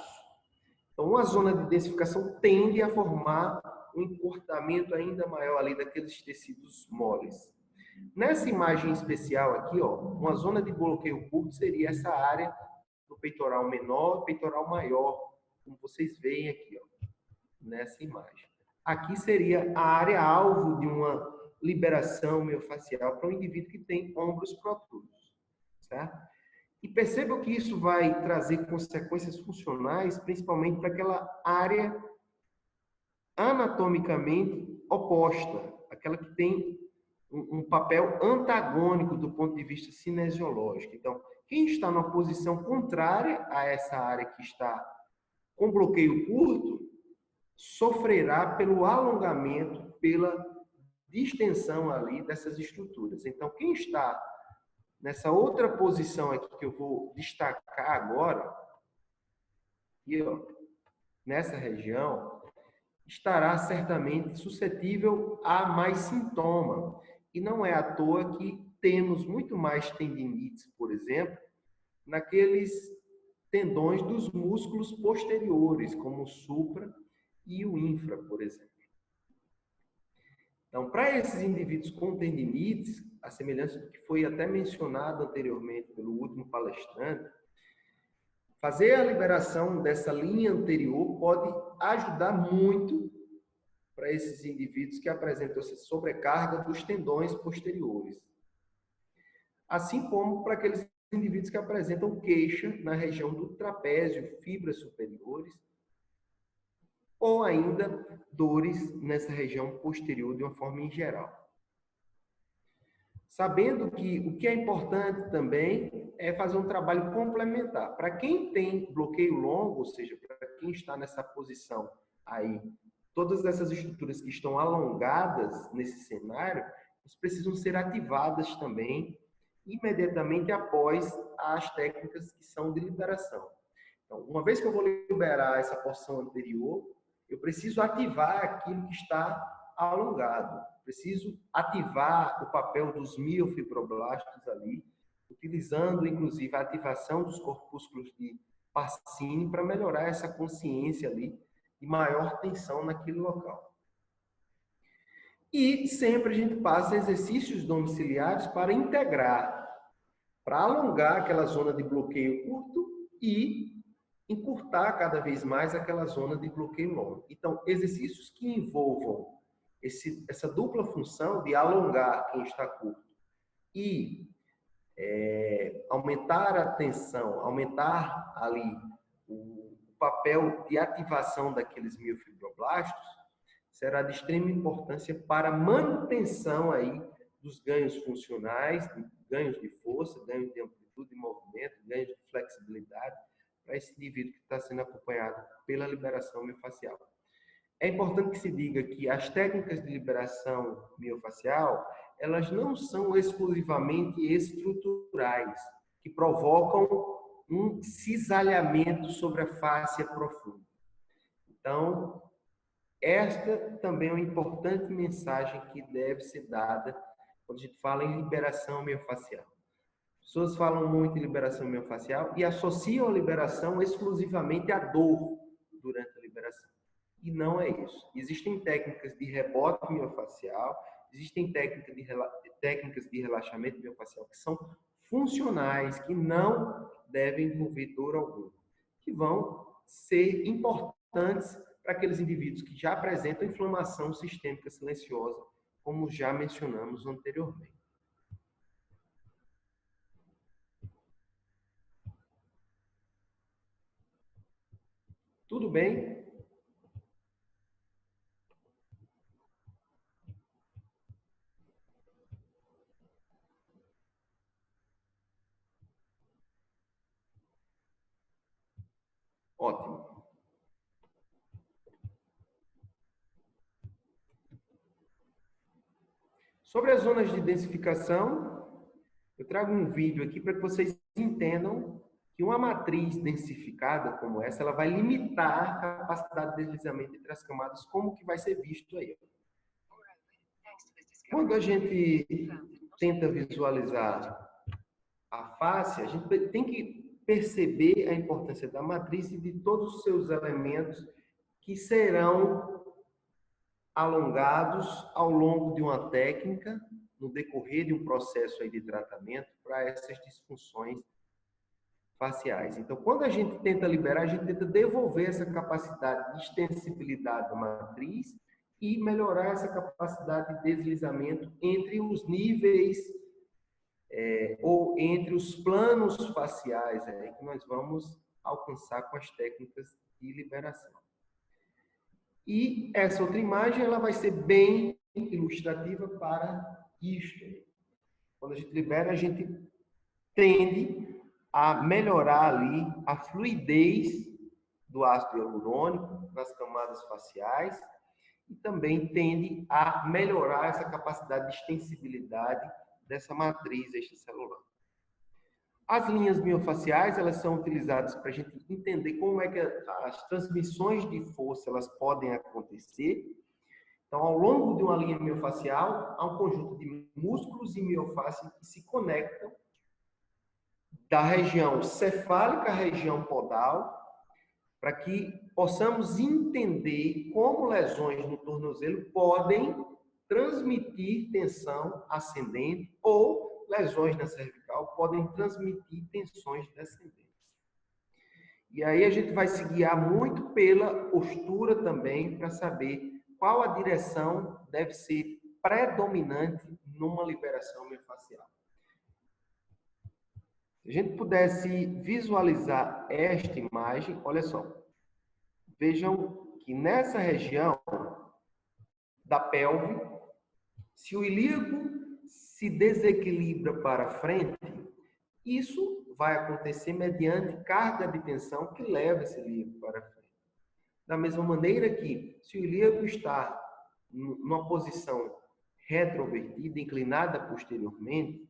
Então, uma zona de densificação tende a formar um encurtamento ainda maior ali daqueles tecidos moles. Nessa imagem especial aqui, ó, uma zona de bloqueio curto seria essa área do peitoral menor, peitoral maior, como vocês veem aqui, ó, nessa imagem. Aqui seria a área alvo de uma liberação miofascial para um indivíduo que tem ombros protrusos, certo? E percebam que isso vai trazer consequências funcionais, principalmente para aquela área anatomicamente oposta, aquela que tem um papel antagônico do ponto de vista cinesiológico. Então, quem está numa posição contrária a essa área que está com bloqueio curto, sofrerá pelo alongamento, pela distensão ali dessas estruturas. Então, quem está nessa outra posição aqui que eu vou destacar agora, aqui, ó, nessa região, estará certamente suscetível a mais sintoma. E não é à toa que temos muito mais tendinites, por exemplo, naqueles tendões dos músculos posteriores, como o supra e o infra, por exemplo. Então, para esses indivíduos com tendinites, a semelhança do que foi até mencionado anteriormente pelo último palestrante, fazer a liberação dessa linha anterior pode ajudar muito para esses indivíduos que apresentam essa sobrecarga dos tendões posteriores. Assim como para aqueles indivíduos que apresentam queixa na região do trapézio, fibras superiores, ou ainda dores nessa região posterior de uma forma em geral. Sabendo que o que é importante também é fazer um trabalho complementar. Para quem tem bloqueio longo, ou seja, para quem está nessa posição aí, todas essas estruturas que estão alongadas nesse cenário, elas precisam ser ativadas também imediatamente após as técnicas que são de liberação. Então, uma vez que eu vou liberar essa porção anterior, eu preciso ativar aquilo que está alongado. Preciso ativar o papel dos miofibroblastos ali, utilizando, inclusive, a ativação dos corpúsculos de Pacini para melhorar essa consciência ali de maior tensão naquele local. E sempre a gente passa exercícios domiciliares para integrar, para alongar aquela zona de bloqueio curto e encurtar cada vez mais aquela zona de bloqueio longo. Então, exercícios que envolvam essa dupla função de alongar quem está curto e aumentar a tensão, aumentar ali o papel de ativação daqueles miofibroblastos, será de extrema importância para a manutenção aí dos ganhos funcionais, ganhos de força, ganhos de amplitude de movimento, ganhos de flexibilidade, para esse indivíduo que está sendo acompanhado pela liberação miofacial. É importante que se diga que as técnicas de liberação miofacial, elas não são exclusivamente estruturais, que provocam um cisalhamento sobre a fáscia profunda. Então, esta também é uma importante mensagem que deve ser dada quando a gente fala em liberação miofacial. As pessoas falam muito em liberação miofacial e associam a liberação exclusivamente à dor durante a liberação. E não é isso. Existem técnicas de rebote miofacial, existem técnicas de relaxamento miofacial que são funcionais, que não devem envolver dor alguma, que vão ser importantes para aqueles indivíduos que já apresentam inflamação sistêmica silenciosa, como já mencionamos anteriormente. Tudo bem? Ótimo. Sobre as zonas de densificação, eu trago um vídeo aqui para que vocês entendam que uma matriz densificada como essa, ela vai limitar a capacidade de deslizamento entre as camadas, como que vai ser visto aí. Quando a gente tenta visualizar a face, a gente tem que perceber a importância da matriz e de todos os seus elementos que serão alongados ao longo de uma técnica, no decorrer de um processo aí de tratamento para essas disfunções faciais. Então, quando a gente tenta liberar, a gente tenta devolver essa capacidade de extensibilidade da matriz e melhorar essa capacidade de deslizamento entre os níveis ou entre os planos faciais que nós vamos alcançar com as técnicas de liberação. E essa outra imagem ela vai ser bem ilustrativa para isto. Quando a gente libera, a gente tende a melhorar ali a fluidez do ácido hialurônico nas camadas faciais e também tende a melhorar essa capacidade de extensibilidade dessa matriz extracelular. As linhas miofaciais, elas são utilizadas para a gente entender como é que as transmissões de força elas podem acontecer. Então, ao longo de uma linha miofacial, há um conjunto de músculos e miofáscios que se conectam da região cefálica à região podal, para que possamos entender como lesões no tornozelo podem transmitir tensão ascendente ou lesões na cervical podem transmitir tensões descendentes. E aí a gente vai se guiar muito pela postura também para saber qual a direção deve ser predominante numa liberação miofascial. Se a gente pudesse visualizar esta imagem, olha só. Vejam que nessa região da pelve, se o ilíaco se desequilibra para frente, isso vai acontecer mediante carga de tensão que leva esse ilíaco para frente. Da mesma maneira que, se o ilíaco está numa posição retrovertida, inclinada posteriormente,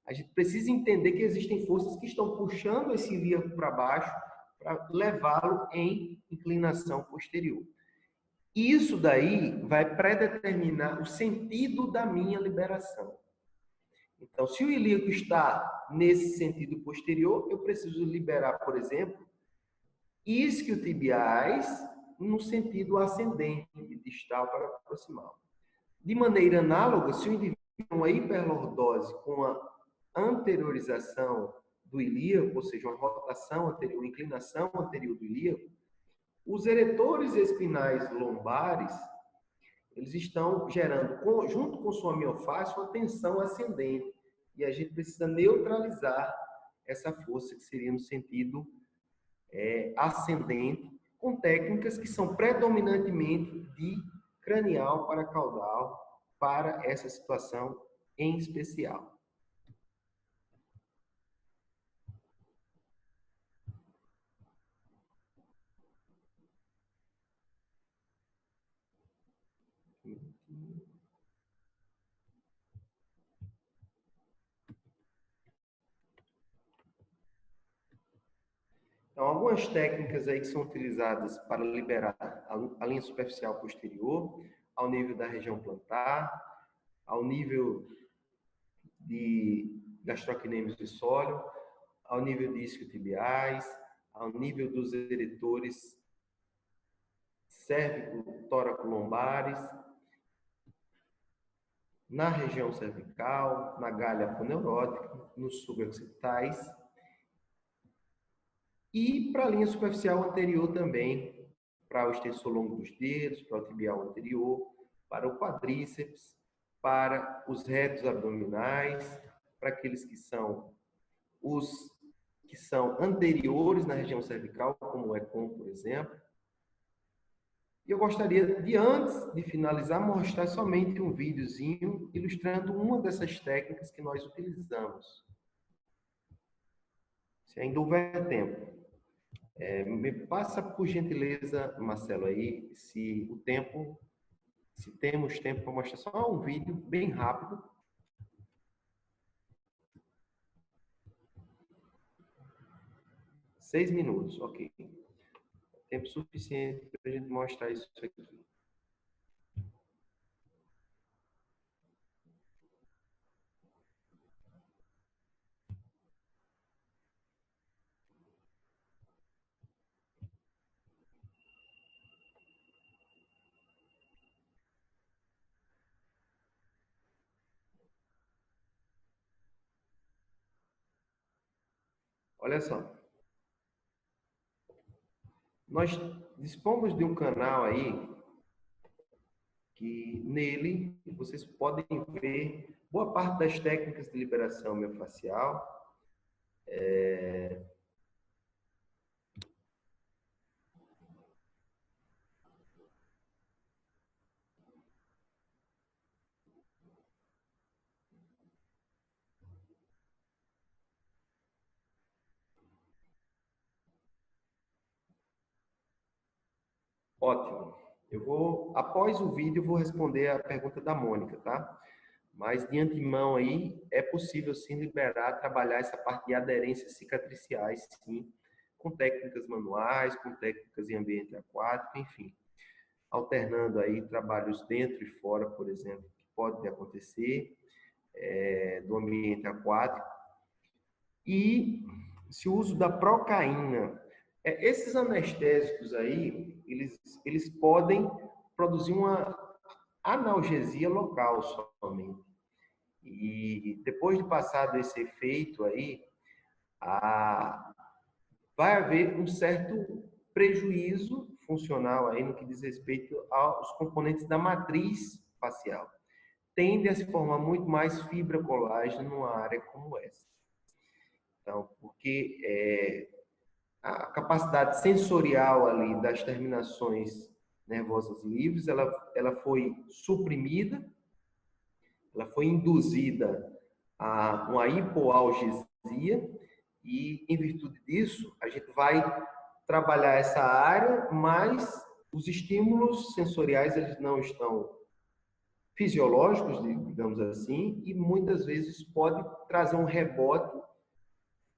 a gente precisa entender que existem forças que estão puxando esse ilíaco para baixo para levá-lo em inclinação posterior. Isso daí vai predeterminar o sentido da minha liberação. Então, se o ilíaco está nesse sentido posterior, eu preciso liberar, por exemplo, isquiotibiais no sentido ascendente, de distal para proximal. De maneira análoga, se o indivíduo tem uma hiperlordose com a anteriorização do ilíaco, ou seja, uma rotação anterior, inclinação anterior do ilíaco, os eretores espinais lombares, eles estão gerando, junto com sua miofascia, uma tensão ascendente. E a gente precisa neutralizar essa força que seria no sentido ascendente, com técnicas que são predominantemente de cranial para caudal, para essa situação em especial. Então, algumas técnicas aí que são utilizadas para liberar a linha superficial posterior, ao nível da região plantar, ao nível de gastrocnêmios de sólio, ao nível de isquiotibiais, ao nível dos eretores cérvico-tóraco-lombares, na região cervical, na galha aponeurótica, nos suboccipitais, e para a linha superficial anterior também, para o extensor longo dos dedos, para o tibial anterior, para o quadríceps, para os retos abdominais, para aqueles que são anteriores na região cervical, como o ECOM, por exemplo. E eu gostaria de, antes de finalizar, mostrar somente um videozinho ilustrando uma dessas técnicas que nós utilizamos. Se ainda houver tempo. Me passa, por gentileza, Marcelo, aí, se o tempo Se temos tempo para mostrar só um vídeo bem rápido. Seis minutos, ok. Tempo suficiente para a gente mostrar isso aqui. Olha só. Nós dispomos de um canal aí que nele vocês podem ver boa parte das técnicas de liberação miofascial. Ótimo. Após o vídeo, eu vou responder a pergunta da Mônica, tá? Mas de antemão aí, é possível sim liberar, trabalhar essa parte de aderências cicatriciais, sim, com técnicas manuais, com técnicas em ambiente aquático, enfim. Alternando aí trabalhos dentro e fora, por exemplo, que pode acontecer, do ambiente aquático. E se o uso da procaína, esses anestésicos aí, eles podem produzir uma analgesia local somente. E depois de passado esse efeito aí, vai haver um certo prejuízo funcional aí no que diz respeito aos componentes da matriz facial. Tende a se formar muito mais fibra colágeno numa área como essa. Então, porque a capacidade sensorial ali das terminações nervosas livres, ela foi suprimida, ela foi induzida a uma hipoalgesia e, em virtude disso, a gente vai trabalhar essa área, mas os estímulos sensoriais eles não estão fisiológicos, digamos assim, e muitas vezes pode trazer um rebote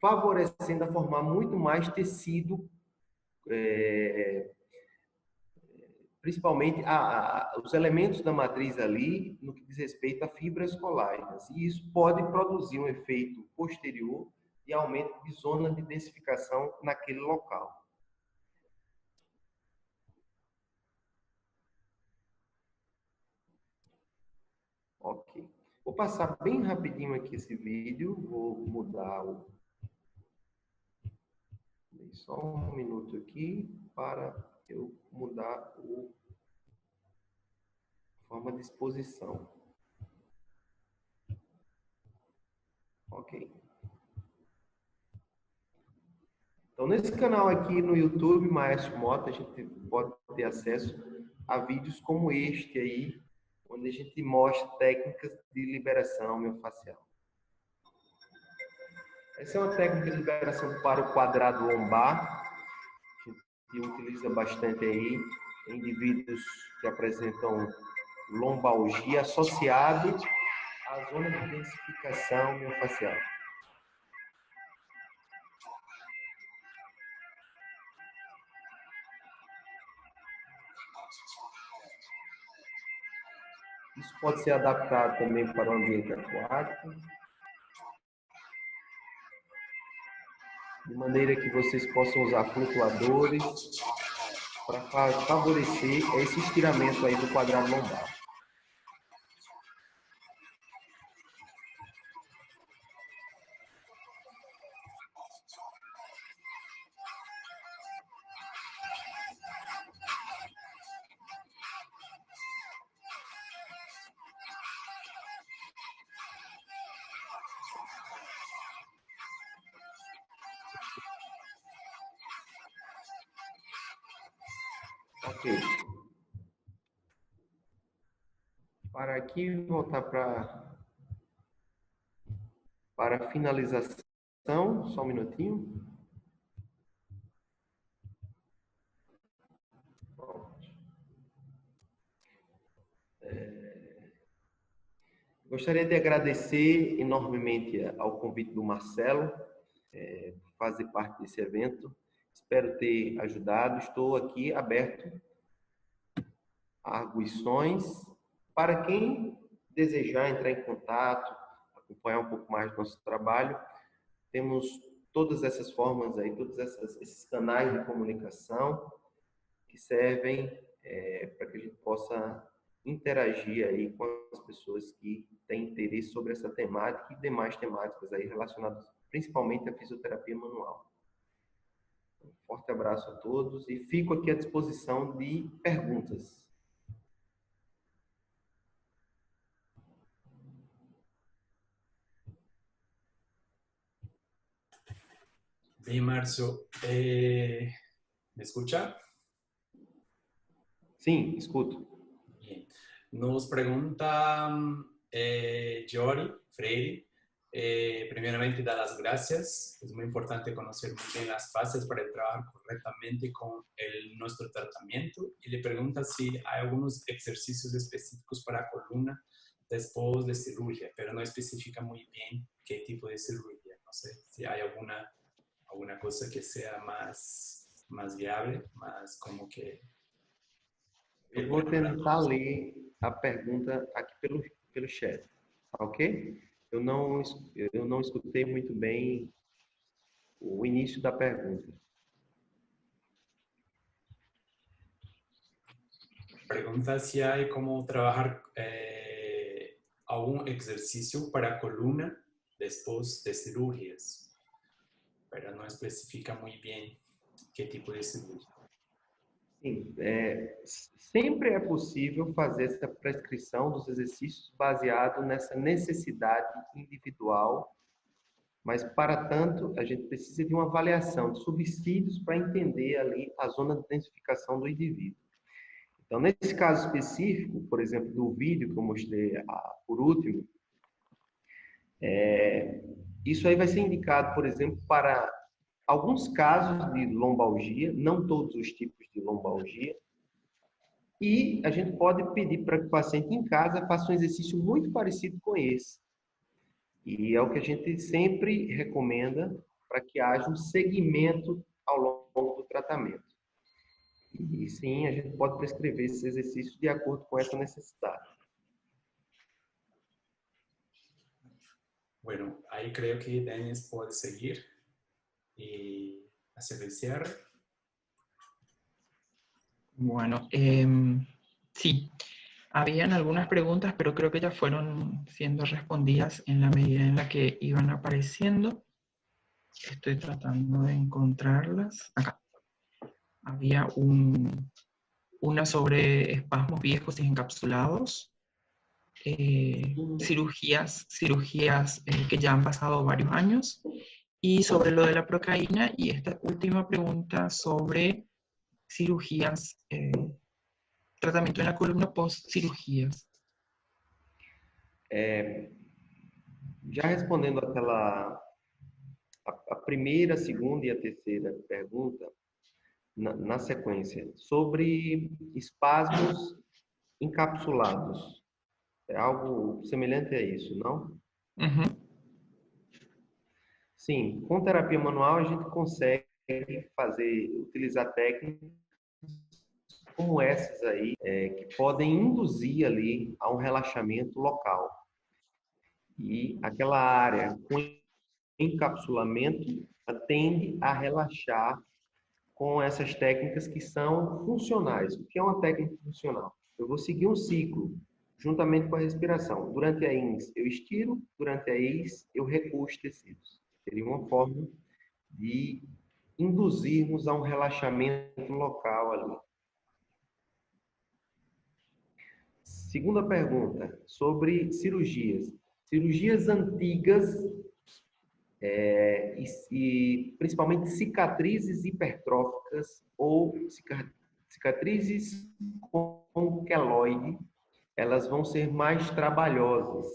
favorecendo a formar muito mais tecido, principalmente os elementos da matriz ali, no que diz respeito a fibras colágenas. E isso pode produzir um efeito posterior de aumento de zona de densificação naquele local. Ok. Vou passar bem rapidinho aqui esse vídeo, vou mudar só um minuto aqui para eu mudar a forma de exposição. Ok. Então, nesse canal aqui no YouTube, Maestro Mota, a gente pode ter acesso a vídeos como este aí, onde a gente mostra técnicas de liberação miofascial. Essa é uma técnica de liberação para o quadrado lombar, que utiliza bastante aí em indivíduos que apresentam lombalgia associado à zona de densificação miofascial. Isso pode ser adaptado também para o ambiente aquático, de maneira que vocês possam usar flutuadores para favorecer esse estiramento aí do quadrado lombar. Ok. Para aqui, voltar para a finalização, só um minutinho. Gostaria de agradecer enormemente ao convite do Marcelo, por fazer parte desse evento. Espero ter ajudado. Estou aqui aberto a arguições para quem desejar entrar em contato, acompanhar um pouco mais do nosso trabalho. Temos todas essas formas aí, todos esses canais de comunicação que servem para que a gente possa interagir aí com as pessoas que têm interesse sobre essa temática e demais temáticas aí relacionadas principalmente à fisioterapia manual. Um forte abraço a todos e fico aqui à disposição de perguntas. Bien, Marcio. ¿Me escucha? Sim, escuto. Bien. Nos pregunta Giori Freire. Primeramente, da las gracias. Es muy importante conocer muy bien las fases para trabajar correctamente con nuestro tratamiento. Y le pregunta si hay algunos ejercicios específicos para columna después de cirugía, pero no especifica muy bien qué tipo de cirugía. No sé si hay alguna cosa que sea más viável, mas como que... Eu vou tentar ler a pergunta aqui pelo chat, ok? Eu não escutei muito bem o início da pergunta. Pregunta si hay como trabajar algún ejercicio para columna después de cirugías, pero no especifica muy bien qué tipo de cirugía. Sim, sempre é possível fazer essa prescrição dos exercícios baseado nessa necessidade individual, mas, para tanto, a gente precisa de uma avaliação de subsídios para entender ali a zona de densificação do indivíduo. Então, nesse caso específico, por exemplo, do vídeo que eu mostrei por último, isso aí vai ser indicado, por exemplo, para alguns casos de lombalgia, não todos os tipos de lombalgia, e a gente pode pedir para que o paciente em casa faça um exercício muito parecido com esse. E é o que a gente sempre recomenda para que haja um segmento ao longo do tratamento. E sim, a gente pode prescrever esses exercícios de acordo com essa necessidade. Bueno, ahí creo que Dennis puede seguir y hacer el cierre. Bueno, sí, habían algunas preguntas, pero creo que ya fueron siendo respondidas en la medida en la que iban apareciendo. Estoy tratando de encontrarlas. Acá. Había una sobre espasmos viejos y encapsulados, cirugías que ya han pasado varios años, y sobre lo de la procaína, y esta última pregunta sobre cirugías, tratamento en la columna post-cirugías. Já respondendo a primeira, a segunda e a terceira pergunta, na sequência, sobre espasmos encapsulados. É algo semelhante a isso, não? Uhum. Sim, com terapia manual a gente consegue utilizar técnicas como essas aí, que podem induzir ali a um relaxamento local. E aquela área com encapsulamento tende a relaxar com essas técnicas que são funcionais. O que é uma técnica funcional? Eu vou seguir um ciclo juntamente com a respiração. Durante a ins, eu estiro, durante a ex, eu recuo os tecidos. Seria uma forma de induzirmos a um relaxamento local ali. Segunda pergunta, sobre cirurgias. Cirurgias antigas e principalmente cicatrizes hipertróficas ou cicatrizes com queloide, elas vão ser mais trabalhosas.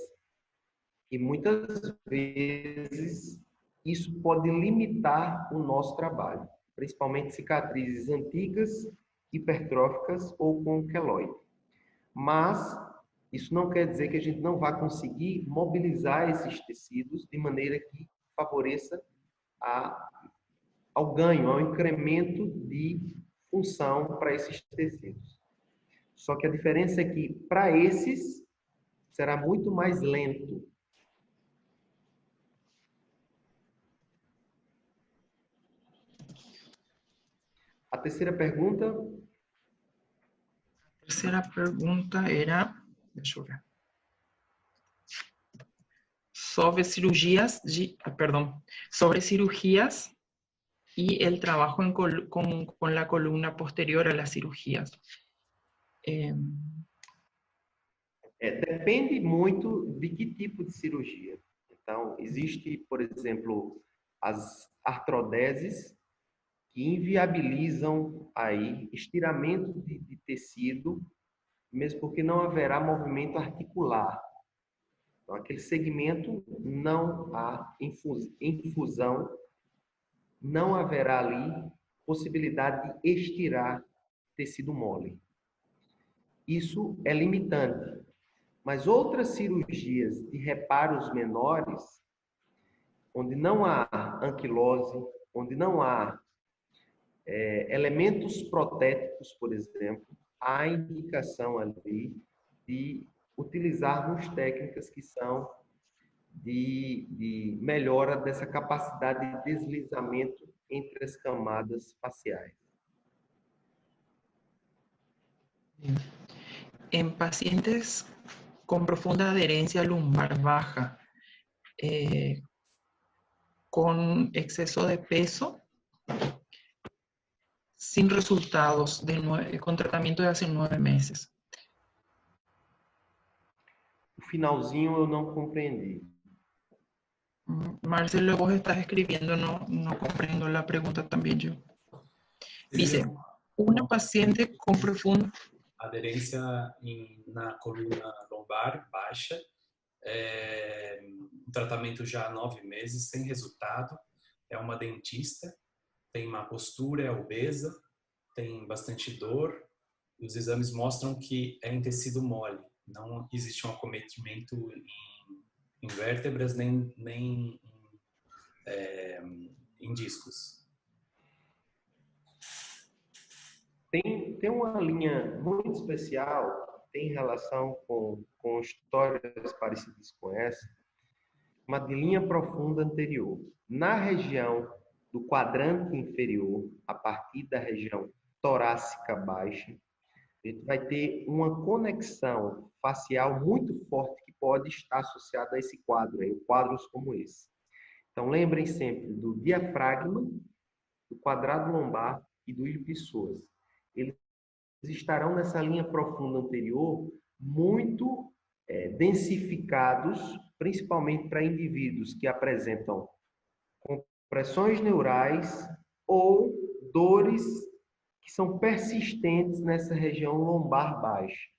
E muitas vezes isso pode limitar o nosso trabalho, principalmente cicatrizes antigas, hipertróficas ou com queloide. Mas Isso não quer dizer que a gente não vá conseguir mobilizar esses tecidos de maneira que favoreça ao ganho, ao incremento de função para esses tecidos. Só que a diferença é que, para esses, será muito mais lento. A terceira pergunta. A terceira pergunta era, deixa eu ver, sobre cirugías y el trabajo con la columna posterior a las cirugías. Depende muito de que tipo de cirurgia. Então, existe, por exemplo, as artrodeses que inviabilizam aí estiramento de tecido, mesmo porque não haverá movimento articular. Então, aquele segmento não há infusão, não haverá ali possibilidade de estirar tecido mole. Isso é limitante. Mas outras cirurgias de reparos menores, onde não há anquilose, onde não há elementos protéticos, por exemplo, há indicação ali de utilizarmos técnicas que são de melhora dessa capacidade de deslizamento entre as camadas faciais. En pacientes con profunda adherencia lumbar baja, con exceso de peso, sin resultados, con tratamiento de hace 9 meses. O finalzinho eu não compreendi. Marcelo, vos estás escribiendo, no comprendo la pregunta también yo. Dice, una paciente con profunda adherência na coluna lombar baixa, um tratamento já há 9 meses, sem resultado, é uma dentista, tem má postura, é obesa, tem bastante dor, e os exames mostram que é em tecido mole, não existe um acometimento em vértebras nem em discos. Tem uma linha muito especial, tem relação com histórias parecidas com essa, uma de linha profunda anterior. Na região do quadrante inferior, a partir da região torácica baixa, a gente vai ter uma conexão facial muito forte que pode estar associada a esse quadro, quadros como esse. Então, lembrem sempre do diafragma, do quadrado lombar e do ilho-pessoas. Eles estarão nessa linha profunda anterior muito densificados, principalmente para indivíduos que apresentam compressões neurais ou dores que são persistentes nessa região lombar baixa.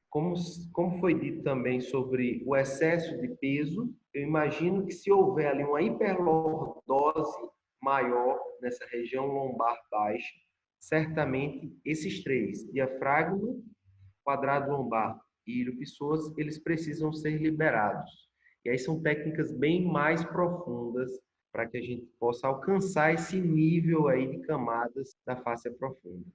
Como foi dito também sobre o excesso de peso, eu imagino que se houver ali uma hiperlordose maior nessa região lombar baixa, certamente esses três, diafragma, quadrado lombar e ilho-pessoas, eles precisam ser liberados. E aí são técnicas bem mais profundas para que a gente possa alcançar esse nível aí de camadas da face profunda.